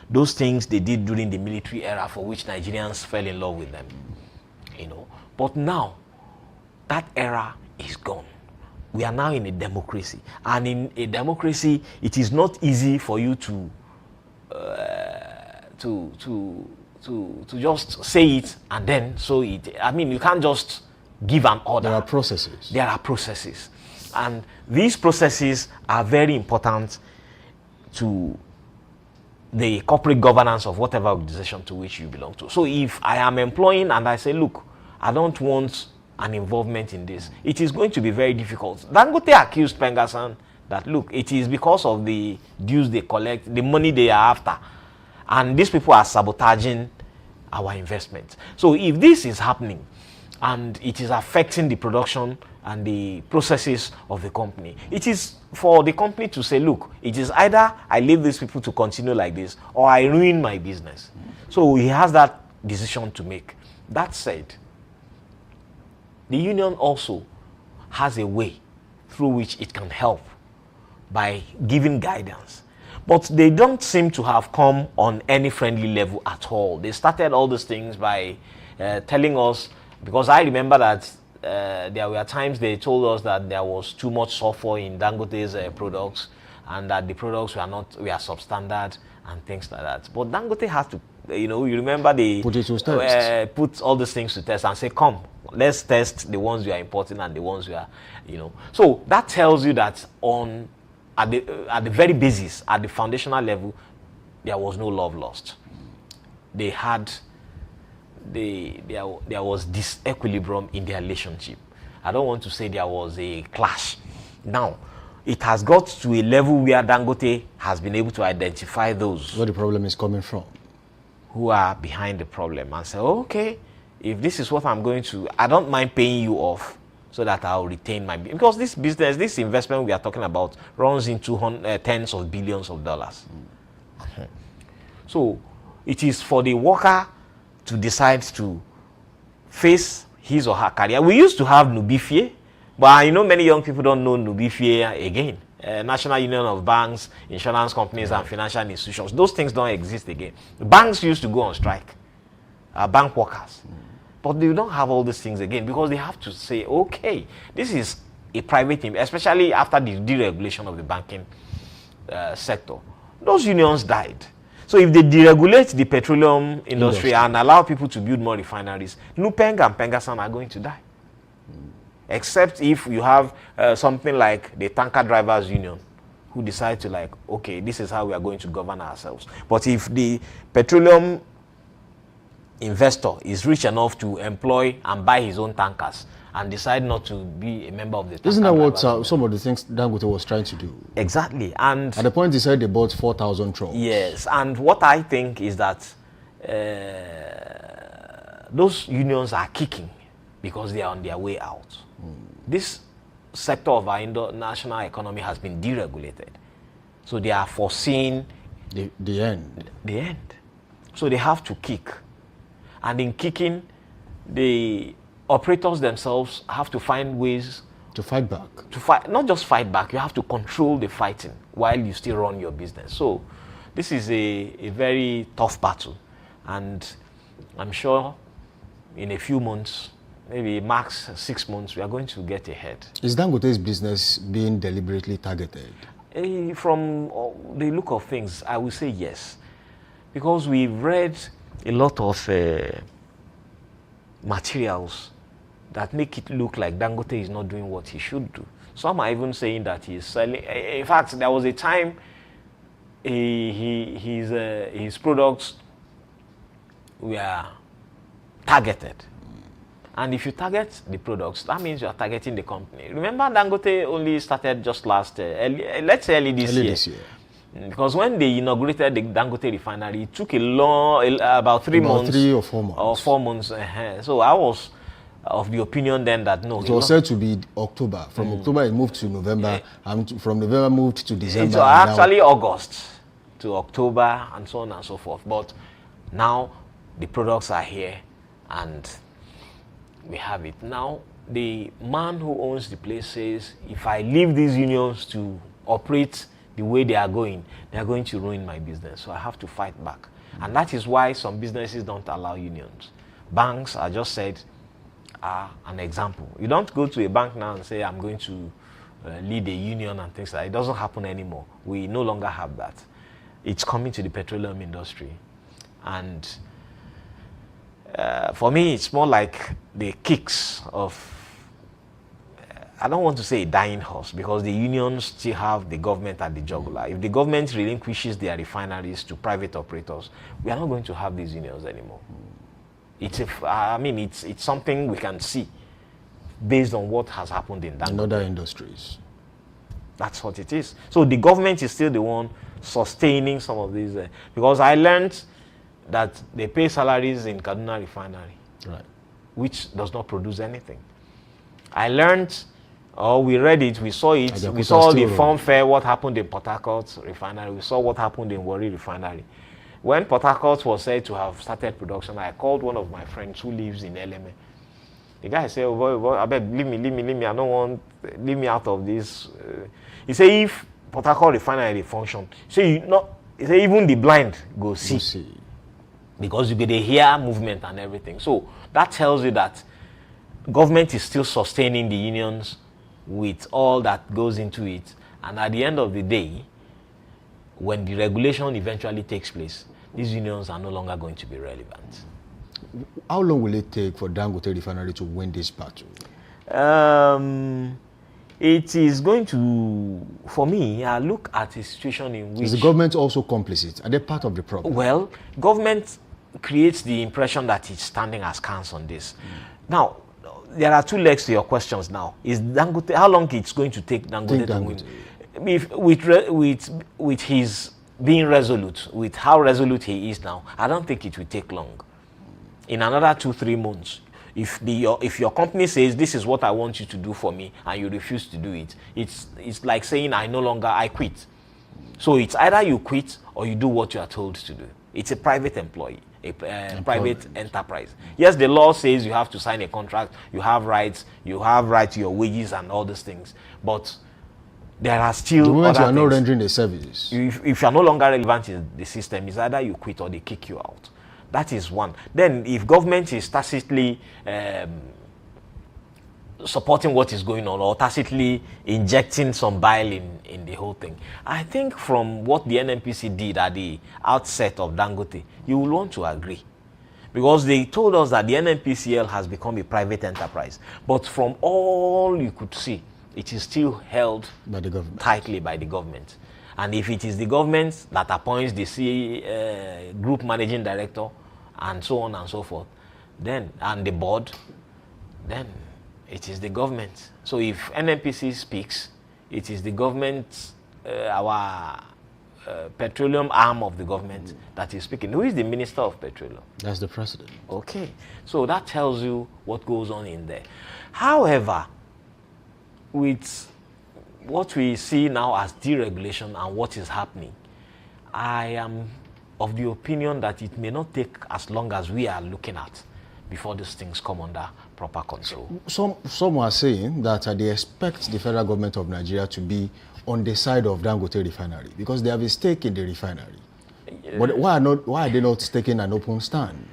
those things they did during the military era, for which Nigerians fell in love with them, you know. But now that era is gone. We are now in a democracy, and in a democracy, it is not easy for you to just say it and then so it. I mean, you can't just give an order. There are processes. There are processes. And these processes are very important to the corporate governance of whatever organization to which you belong to. So if I am employing and I say, look, I don't want an involvement in this, it is going to be very difficult. Dangote accused Pengasan that, look, it is because of the dues they collect, the money they are after, and these people are sabotaging our investment. So if this is happening and it is affecting the production and the processes of the company, it is for the company to say, look, it is either I leave these people to continue like this or I ruin my business. So he has that decision to make. That said, the union also has a way through which it can help by giving guidance. But they don't seem to have come on any friendly level at all. They started all these things by telling us, because I remember that there were times they told us that there was too much sulfur in Dangote's products, and that the products were substandard and things like that. But Dangote has to, you know, you remember they put all these things to test and say, come, let's test the ones we are importing and the ones we are, you know. So that tells you that at the very basis, at the foundational level, there was no love lost. There was disequilibrium in their relationship. I don't want to say there was a clash. Now, it has got to a level where Dangote has been able to identify those where the problem is coming from, who are behind the problem, and say, okay, if this is what I'm going to, I don't mind paying you off so that I'll retain my business. Because this business, this investment we are talking about runs into tens of billions of dollars. Okay. So it is for the worker to decide to face his or her career. We used to have Nubifie, but many young people don't know Nubifie again. National Union of Banks, insurance companies, and financial institutions. Those things don't exist again. Banks used to go on strike, bank workers. But they don't have all these things again because they have to say, okay, this is a private thing, especially after the deregulation of the banking sector. Those unions died. So if they deregulate the petroleum industry and allow people to build more refineries, Nupeng and Pengasan are going to die. Except if you have something like the tanker drivers union who decide to okay, this is how we are going to govern ourselves. But if the petroleum investor is rich enough to employ and buy his own tankers and decide not to be a member of the tanker, isn't that what some of the things Dangote was trying to do? Exactly. And at the point he said they bought 4,000 trucks. Yes, and what I think is that those unions are kicking because they are on their way out. This sector of our national economy has been deregulated, so they are foreseeing the end. The end. So they have to kick. And in kicking, the operators themselves have to find ways to fight back. To fight, not just fight back, you have to control the fighting while you still run your business. So this is a very tough battle. And I'm sure in a few months, maybe max 6 months, we are going to get ahead. Is Dangote's business being deliberately targeted? From the look of things, I would say yes. Because we've read a lot of materials that make it look like Dangote is not doing what he should do. Some are even saying that he is selling. In fact, there was a time his products were targeted. And if you target the products, that means you are targeting the company. Remember, Dangote only started just last, let's say early this year. Because when they inaugurated the Dangote refinery, it took about 3 months. 3 or 4 months. Or 4 months. So I was of the opinion then that no. It was said to be October. From October it moved to November, and from November moved to December. It was actually August to October and so on and so forth. But now the products are here and we have it. Now the man who owns the place says, if I leave these unions to operate the way they are going to ruin my business. So I have to fight back. And that is why some businesses don't allow unions. Banks, I just said, are an example. You don't go to a bank now and say, I'm going to lead a union and things like that. It doesn't happen anymore. We no longer have that. It's coming to the petroleum industry. And for me, it's more like the kicks of, I don't want to say a dying horse, because the unions still have the government at the jugular. If the government relinquishes their refineries to private operators, we are not going to have these unions anymore. It's something we can see based on what has happened in other industries. That's what it is. So the government is still the one sustaining some of these. Because I learned that they pay salaries in Kaduna refinery, right, which does not produce anything. I learned, we read it, we saw it, we saw the fanfare, what happened in Port Harcourt refinery, we saw what happened in Warri refinery. When Port Harcourt was said to have started production, I called one of my friends who lives in Eleme. The guy said, oh, boy, I beg, leave me, I don't want, leave me out of this. He said, if Port Harcourt refinery function, he said, even the blind go see. Because you get a hear movement and everything. So that tells you that government is still sustaining the unions with all that goes into it. And at the end of the day, when the regulation eventually takes place, these unions are no longer going to be relevant. How long will it take for Dangote refinery to win this battle? It is going to, for me, I look at a situation in which... Is the government also complicit? Are they part of the problem? Well, government creates the impression that it's standing askance on this. Now, there are two legs to your questions now. Is Dangote, how long it's going to take Dangote to win? if with his being resolute, with how resolute he is now, I don't think it will take long. In another 2-3 months, if your company says this is what I want you to do for me and you refuse to do it, it's like saying I quit. So it's either you quit or you do what you are told to do. It's a private employee, a private enterprise. Yes, the law says you have to sign a contract, you have rights to your wages and all these things, but there are still the moment you are things. not rendering the service. If you are no longer relevant in the system, it's either you quit or they kick you out. That is one. Then if government is tacitly supporting what is going on or tacitly injecting some bile in the whole thing, I think from what the NNPC did at the outset of Dangote, you will want to agree. Because they told us that the NNPCL has become a private enterprise. But from all you could see, it is still held by the government. Tightly by the government. And if it is the government that appoints the group managing director and so on and so forth, then, and the board, then it is the government. So if NNPC speaks, it is the government, our petroleum arm of the government that is speaking. Who is the Minister of Petroleum? That's the president. Okay. So that tells you what goes on in there. However, with what we see now as deregulation and what is happening, I am of the opinion that it may not take as long as we are looking at before these things come under proper control. Some are saying that they expect the federal government of Nigeria to be on the side of Dangote refinery because they have a stake in the refinery. But why are they not taking an open stand?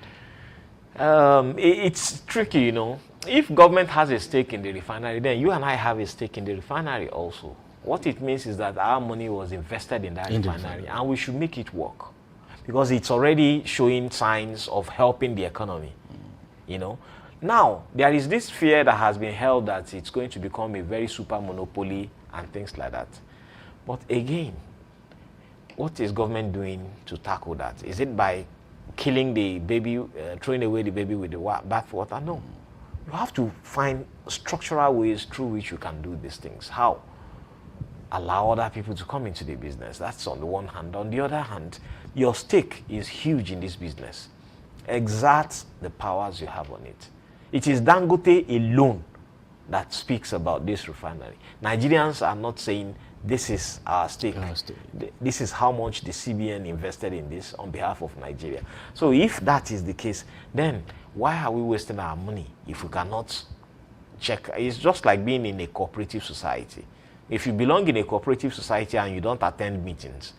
It's tricky, you know. If government has a stake in the refinery, then you and I have a stake in the refinery also. What it means is that our money was invested in that refinery and we should make it work because it's already showing signs of helping the economy, you know. Now, there is this fear that has been held that it's going to become a very super monopoly and things like that. But again, what is government doing to tackle that? Is it by killing the baby, throwing away the baby with the bathwater? No. You have to find structural ways through which you can do these things. How? Allow other people to come into the business. That's on the one hand. On the other hand, your stake is huge in this business. Exert the powers you have on it. It is Dangote alone that speaks about this refinery. Nigerians are not saying this is our stake. This is how much the CBN invested in this on behalf of Nigeria. So if that is the case, then why are we wasting our money if we cannot check? It's just like being in a cooperative society. If you belong in a cooperative society and you don't attend meetings,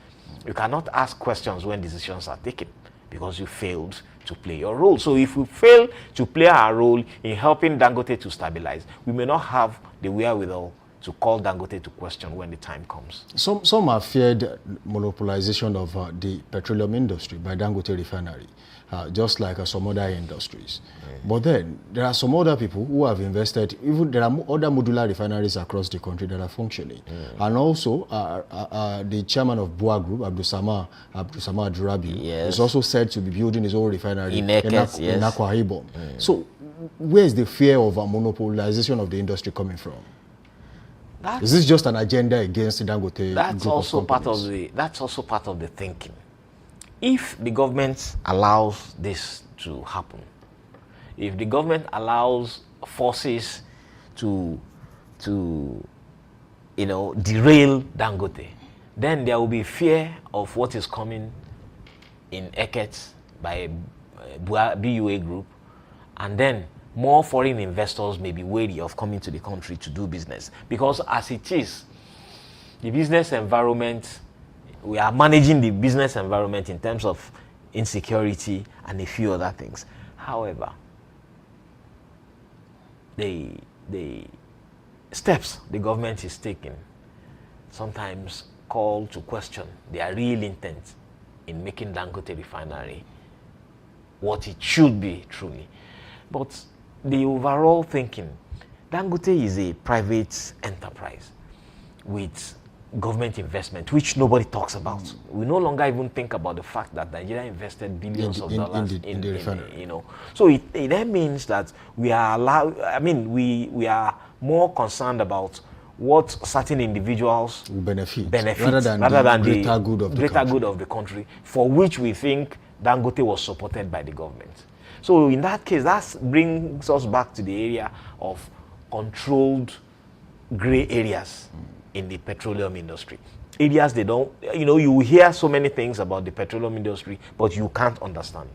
you cannot ask questions when decisions are taken because you failed to play your role. So if we fail to play our role in helping Dangote to stabilize, we may not have the wherewithal to call Dangote to question when the time comes. Some have feared monopolization of the petroleum industry by Dangote refinery, just like some other industries. But then there are some other people who have invested. Even there are other modular refineries across the country that are functioning. And also the chairman of Bua Group, Abdulsamad Durabi, is also said to be building his own refinery in Akwa Ibom. So where is the fear of a monopolization of the industry coming from? Is this just an agenda against the Dangote? That's also part of the thinking. If the government allows this to happen, if the government allows forces to derail Dangote, then there will be fear of what is coming in Eket by BUA Group, and then more foreign investors may be wary of coming to the country to do business. Because as it is, the business environment, we are managing the business environment in terms of insecurity and a few other things. However, the steps the government is taking sometimes call to question their real intent in making Dangote refinery what it should be truly. But the overall thinking, Dangote is a private enterprise with government investment, which nobody talks about. We no longer even think about the fact that Nigeria invested billions of dollars in the refinery. You know, so it then means that we are we are more concerned about what certain individuals benefit rather than the greater good of the country, for which we think Dangote was supported by the government. So in that case, that brings us back to the area of controlled gray areas in the petroleum industry. Areas they don't, you hear so many things about the petroleum industry, but you can't understand.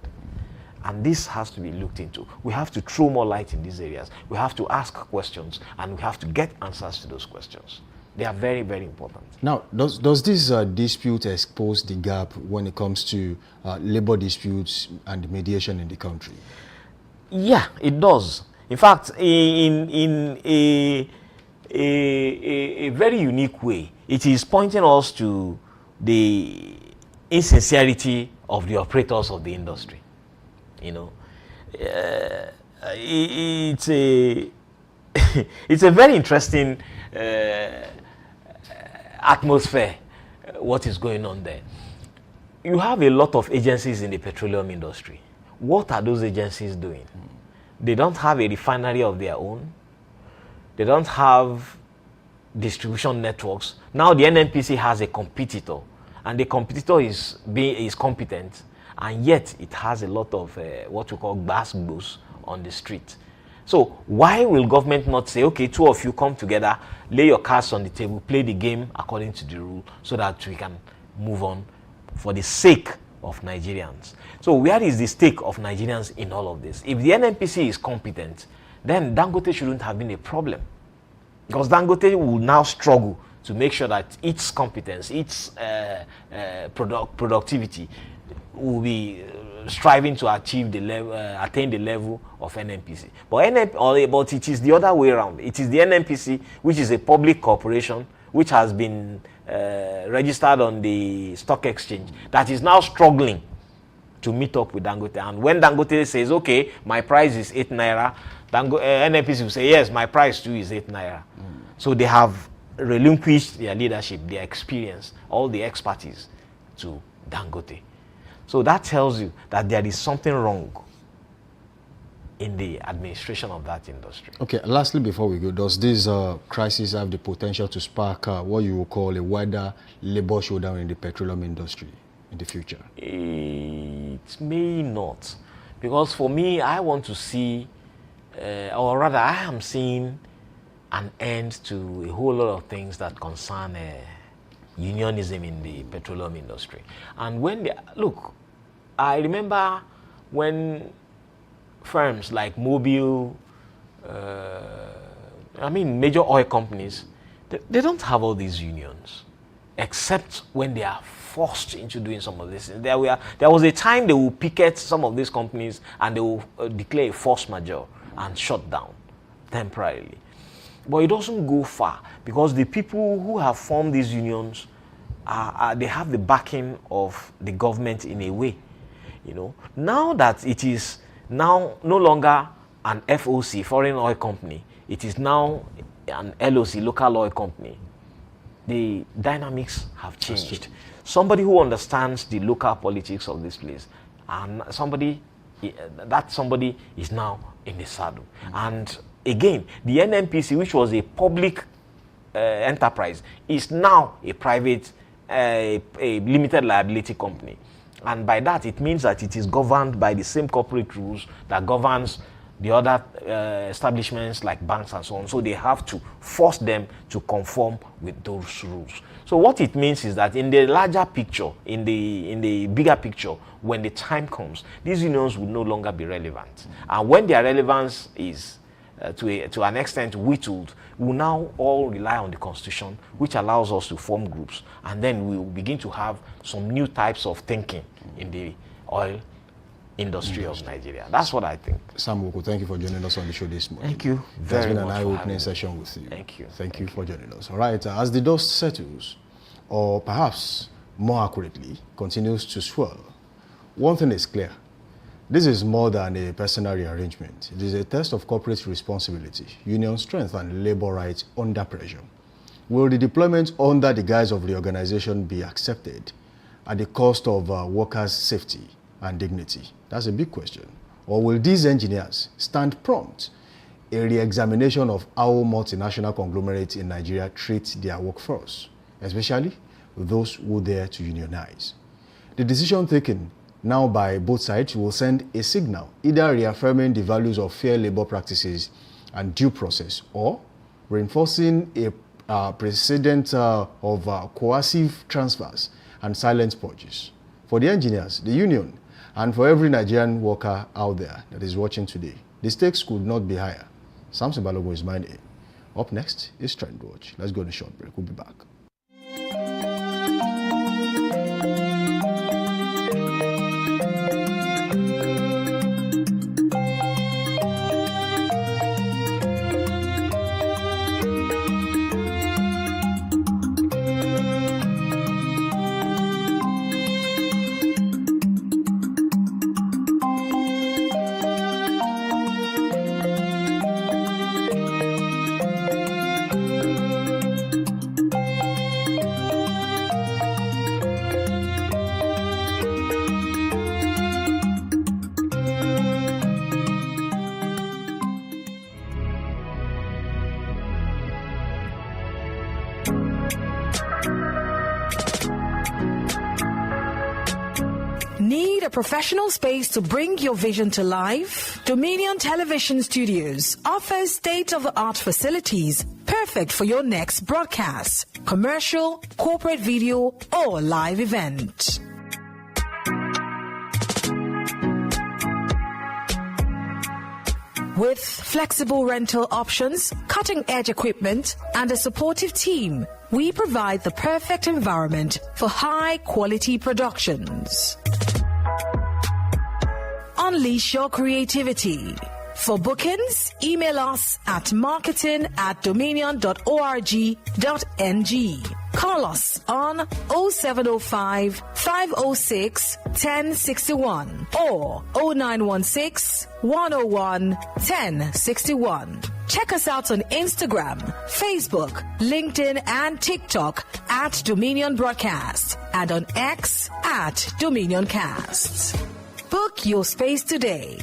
And this has to be looked into. We have to throw more light in these areas. We have to ask questions, and we have to get answers to those questions. They are very, very important. Now, does this dispute expose the gap when it comes to labor disputes and mediation in the country? Yeah, it does. In fact, in a very unique way, it is pointing us to the insincerity of the operators of the industry. It's a it's a very interesting atmosphere, what is going on there. You have a lot of agencies in the petroleum industry. What are those agencies doing? They don't have a refinery of their own. They don't have distribution networks. Now the NNPC has a competitor, and the competitor is competent, and yet it has a lot of what we call gbas on the street. So why will government not say, okay, two of you come together, lay your cards on the table, play the game according to the rule, so that we can move on for the sake of Nigerians? So where is the stake of Nigerians in all of this? If the NNPC is competent, then Dangote shouldn't have been a problem, because Dangote will now struggle to make sure that its competence, its productivity will be striving to achieve the level, attain the level of NNPC. But it is the other way around. It is the NNPC, which is a public corporation, which has been registered on the stock exchange, that is now struggling to meet up with Dangote. And when Dangote says, okay, my price is 8 naira, NNPC will say, yes, my price too is 8 naira. So they have relinquished their leadership, their experience, all the expertise to Dangote. So that tells you that there is something wrong in the administration of that industry. Okay, lastly, before we go, does this crisis have the potential to spark what you will call a wider labor showdown in the petroleum industry in the future? It may not, because for me, I want to see, or rather, I am seeing an end to a whole lot of things that concern unionism in the petroleum industry. And when look, I remember when firms like Mobil, major oil companies, they don't have all these unions, except when they are forced into doing some of this. There was a time they will picket some of these companies, and they will declare a force majeure and shut down temporarily. But it doesn't go far, because the people who have formed these unions, they have the backing of the government in a way. Now that it is now no longer an FOC, foreign oil company, it is now an LOC, local oil company, the dynamics have changed. Somebody who understands the local politics of this place, and somebody is now in the saddle. And again, the NNPC, which was a public enterprise, is now a private, a limited liability company. And by that, it means that it is governed by the same corporate rules that governs the other establishments like banks and so on. So they have to force them to conform with those rules. So what it means is that in the larger picture, in the bigger picture, when the time comes, these unions will no longer be relevant. And when their relevance is to an extent whittled, we will now all rely on the Constitution, which allows us to form groups, and then we will begin to have some new types of thinking in the oil industry of Nigeria. That's what I think. Sam Woko, thank you for joining us on the show this morning. Thank you very much. It's been an eye-opening session with you. Thank you. Thank you for joining us. All right, as the dust settles, or perhaps more accurately, continues to swirl, one thing is clear. This is more than a personal rearrangement. It is a test of corporate responsibility, union strength, and labor rights under pressure. Will the deployment under the guise of reorganization be accepted at the cost of workers' safety and dignity? That's a big question. Or will these engineers stand prompt a re-examination of how multinational conglomerates in Nigeria treat their workforce, especially those who dare to unionize. The decision taken now by both sides will send a signal, either reaffirming the values of fair labor practices and due process, or reinforcing a precedent of coercive transfers and silent purges. For the engineers, the union, and for every Nigerian worker out there that is watching today, the stakes could not be higher. Samson Balogun is my name. Up next is Trend Watch. Let's go on a short break. We'll be back. Need a professional space to bring your vision to life? Dominion Television Studios offers state-of-the-art facilities perfect for your next broadcast, commercial, corporate video, or live event. With flexible rental options, cutting-edge equipment, and a supportive team, we provide the perfect environment for high-quality productions. Unleash your creativity. For bookings, email us at marketing@dominion.org.ng. Call us on 0705 506 1061 or 0916 101 1061. Check us out on Instagram, Facebook, LinkedIn, and TikTok at Dominion Broadcast and on X at Dominion Cast. Book your space today.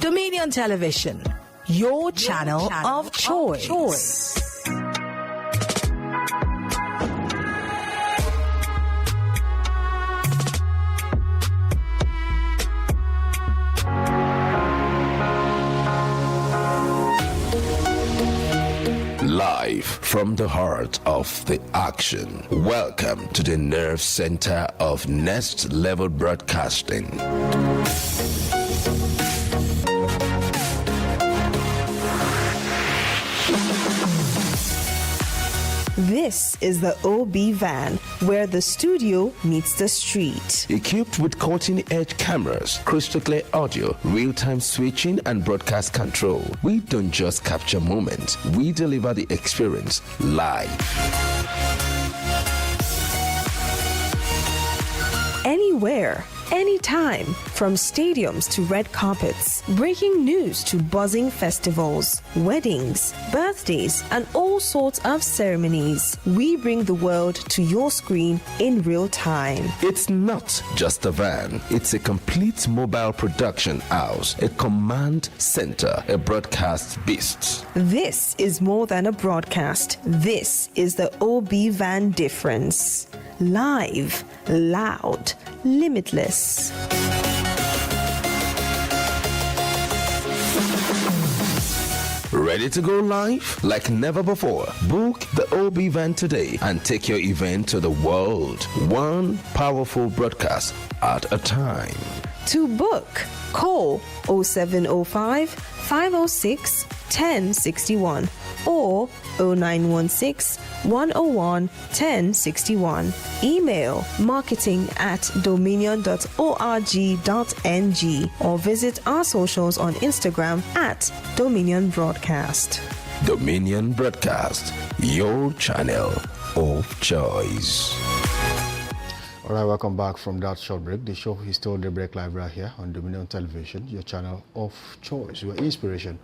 Dominion Television, your channel of choice. Live from the heart of the action. Welcome to the nerve center of Next Level Broadcasting. This is the OB van, where the studio meets the street. Equipped with cutting-edge cameras, crystal clear audio, real-time switching, and broadcast control, we don't just capture moments, we deliver the experience live. Anywhere, anytime, from stadiums to red carpets, breaking news to buzzing festivals, weddings, birthdays, and all sorts of ceremonies. We bring the world to your screen in real time. It's not just a van, it's a complete mobile production house, a command center, a broadcast beast. This is more than a broadcast. This is the OB van difference. Live, loud, limitless. Ready to go live? Like never before. Book the OB van today and take your event to the world. One powerful broadcast at a time. To book, call 0705 506 1061 or 0916 101 1061. Email marketing@dominion.org.ng or visit our socials on Instagram at Dominion Broadcast. Dominion Broadcast, your channel of choice. All right, welcome back from that short break. The show is still Daybreak Live right here on Dominion Television, your channel of choice, where inspiration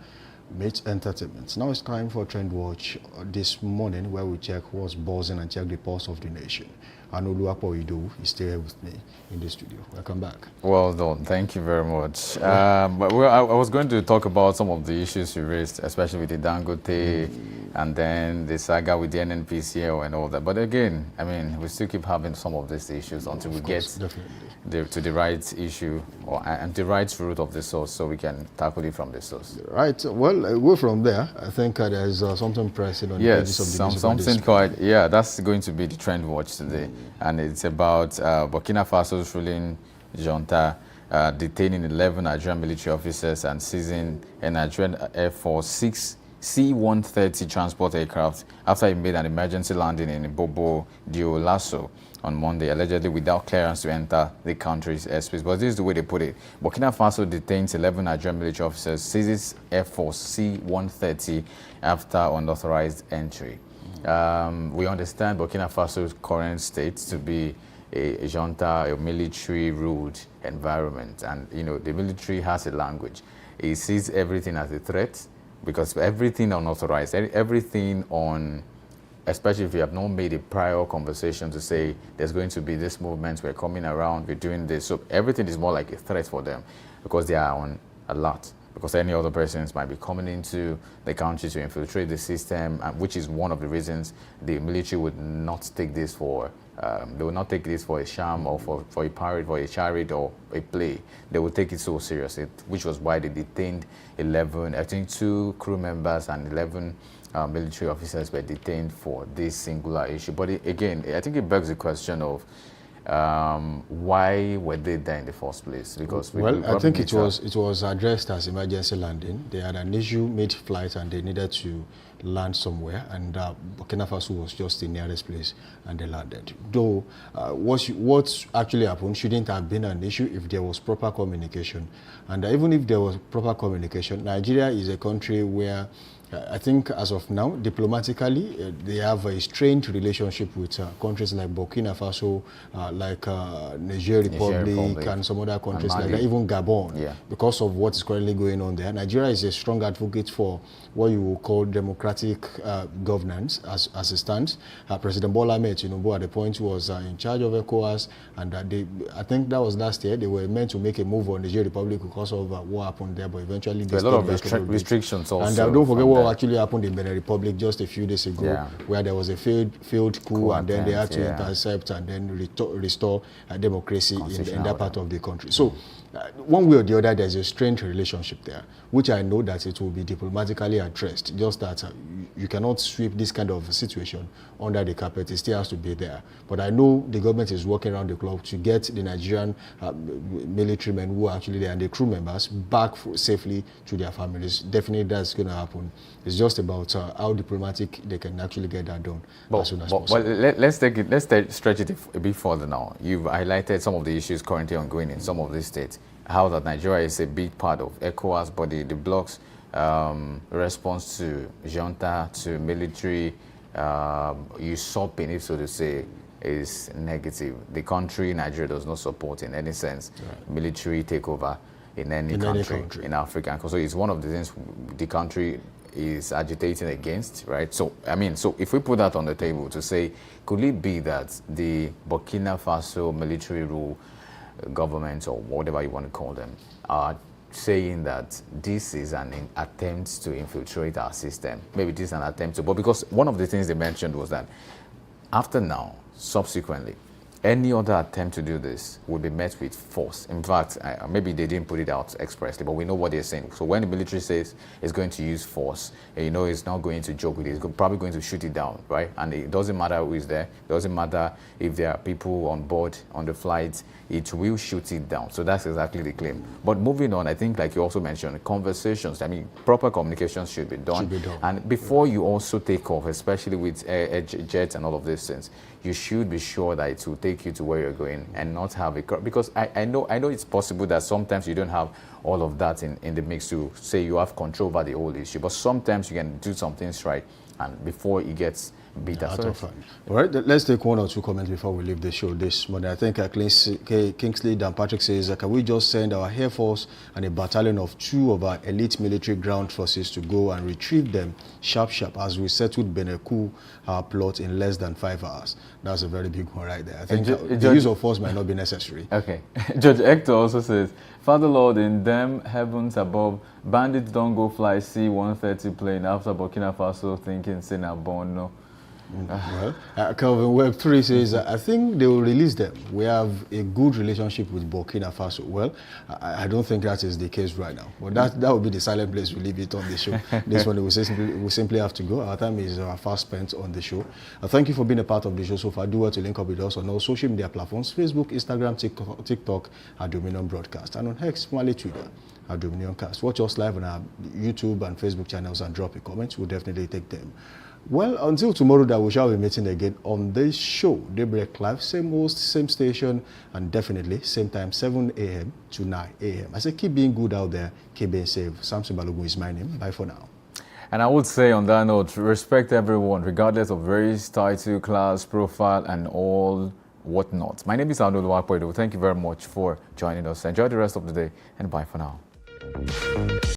meets entertainment. Now it's time for Trend Watch this morning, where we check what's buzzing and check the pulse of the nation. and Oluwapo Ido is still here with me in the studio. Welcome back. Well done. Thank you very much. But I was going to talk about some of the issues you raised, especially with the Dangote and then the saga with the NNPCL and all that. But again, I mean, we still keep having some of these issues until we get to the right issue and the right root of the source, so we can tackle it from the source. Right. Well, we're from there. I think there's something pressing on the pages of the something quite, yeah, that's going to be the trend watch today. And it's about Burkina Faso's ruling junta detaining 11 Nigerian military officers and seizing a Nigerian Air Force 6 C-130 transport aircraft after it made an emergency landing in Bobo Dioulasso on Monday, allegedly without clearance to enter the country's airspace. But this is the way they put it. Burkina Faso detains 11 Nigerian military officers, seizes Air Force C-130 after unauthorized entry. We understand Burkina Faso's current state to be a junta, a military-ruled environment. And, you know, the military has a language. It sees everything as a threat because everything unauthorized, everything on, especially if you have not made a prior conversation to say there's going to be this movement, we're coming around, we're doing this. So everything is more like a threat for them because they are on alert. Because any other persons might be coming into the country to infiltrate the system, which is one of the reasons the military would not take this for, they would not take this for a sham or for a parade, for a charade or a play. They would take it so seriously, which was why they detained 11, I think 2 crew members and 11 military officers were detained for this singular issue. But again, I think it begs the question of why were they there in the first place? Because I think it was addressed as emergency landing. They had an issue mid-flight and they needed to land somewhere, and Burkina Faso was just the nearest place, and they landed. Though what actually happened shouldn't have been an issue if there was proper communication. And even if there was proper communication, Nigeria is a country where I think as of now, diplomatically, they have a strained relationship with countries like Burkina Faso, like Niger Republic, and some other countries like that, even Gabon, because of what is currently going on there. Nigeria is a strong advocate for what you will call democratic governance as it stands. President Bola Ahmed Tinubu at the point was in charge of ECOWAS, and I think that was last year. They were meant to make a move on Niger Republic because of what happened there, but eventually there were a lot of restrictions also. And don't forget what actually happened in Benin Republic just a few days ago, where there was a failed coup, and then they had to intercept and then restore democracy in that part of the country. So one way or the other, there's a strained relationship there, which I know that it will be diplomatically addressed. Just that you cannot sweep this kind of situation under the carpet. It still has to be there. But I know the government is working around the clock to get the Nigerian military men who are actually there and the crew members back safely to their families. Definitely that's going to happen. It's just about how diplomatic they can actually get that done as soon as possible. Well, let's stretch it a bit further now. You've highlighted some of the issues currently ongoing in some of these states. How that Nigeria is a big part of ECOWAS, but the bloc's response to junta, to military usurping, if so to say, is negative. The country, Nigeria, does not support in any sense military takeover in any country in Africa. So it's one of the things the country is agitating against, right? So, I mean, so if we put that on the table to say, could it be that the Burkina Faso military rule government, or whatever you want to call them, are saying that this is an attempt to infiltrate our system? Maybe this is an attempt to, but because one of the things they mentioned was that after now, subsequently, any other attempt to do this would be met with force. In fact, maybe they didn't put it out expressly, but we know what they're saying. So when the military says it's going to use force, you know it's not going to joke with it. It's probably going to shoot it down, right? And it doesn't matter who is there. It doesn't matter if there are people on board on the flight. It will shoot it down. So that's exactly the claim. But moving on, I think, like you also mentioned, conversations. I mean, proper communications should be done. And before you also take off, especially with jets and all of these things, you should be sure that it will take you to where you're going and not have a crowd. Because I know it's possible that sometimes you don't have all of that in the mix to say you have control over the whole issue. But sometimes you can do some things right, and before it gets beat us. All right, let's take one or two comments before we leave the show this morning. I think Kingsley Dan Patrick says, can we just send our Air Force and a battalion of 2 of our elite military ground forces to go and retrieve them sharp as we settled Beneku plot in less than 5 hours? That's a very big one right there. I think the use of force might not be necessary. Okay. Judge Hector also says, Father Lord, in them heavens above, bandits don't go fly C-130 plane after Burkina Faso thinking Sinabon, no. Well, Calvin Webb 3 says, I think they will release them. We have a good relationship with Burkina Faso. Well, I don't think that is the case right now. But that would be the silent place we leave it on the show. This one, we simply have to go. Our time is fast spent on the show. Thank you for being a part of the show so far. Do well to link up with us on all social media platforms, Facebook, Instagram, TikTok, at Dominion Broadcast, and on X, formerly Twitter, at Dominion Cast. Watch us live on our YouTube and Facebook channels and drop a comment. We'll definitely take them. Well, until tomorrow that we shall be meeting again on this show, Daybreak Live, same host, same station, and definitely same time, 7 a.m. to 9 a.m. I say keep being good out there, keep being safe. Samson Balogun is my name. Bye for now. And I would say on that note, respect everyone, regardless of race, title, class, profile, and all whatnot. My name is Arnold Wapoido. Thank you very much for joining us. Enjoy the rest of the day, and bye for now.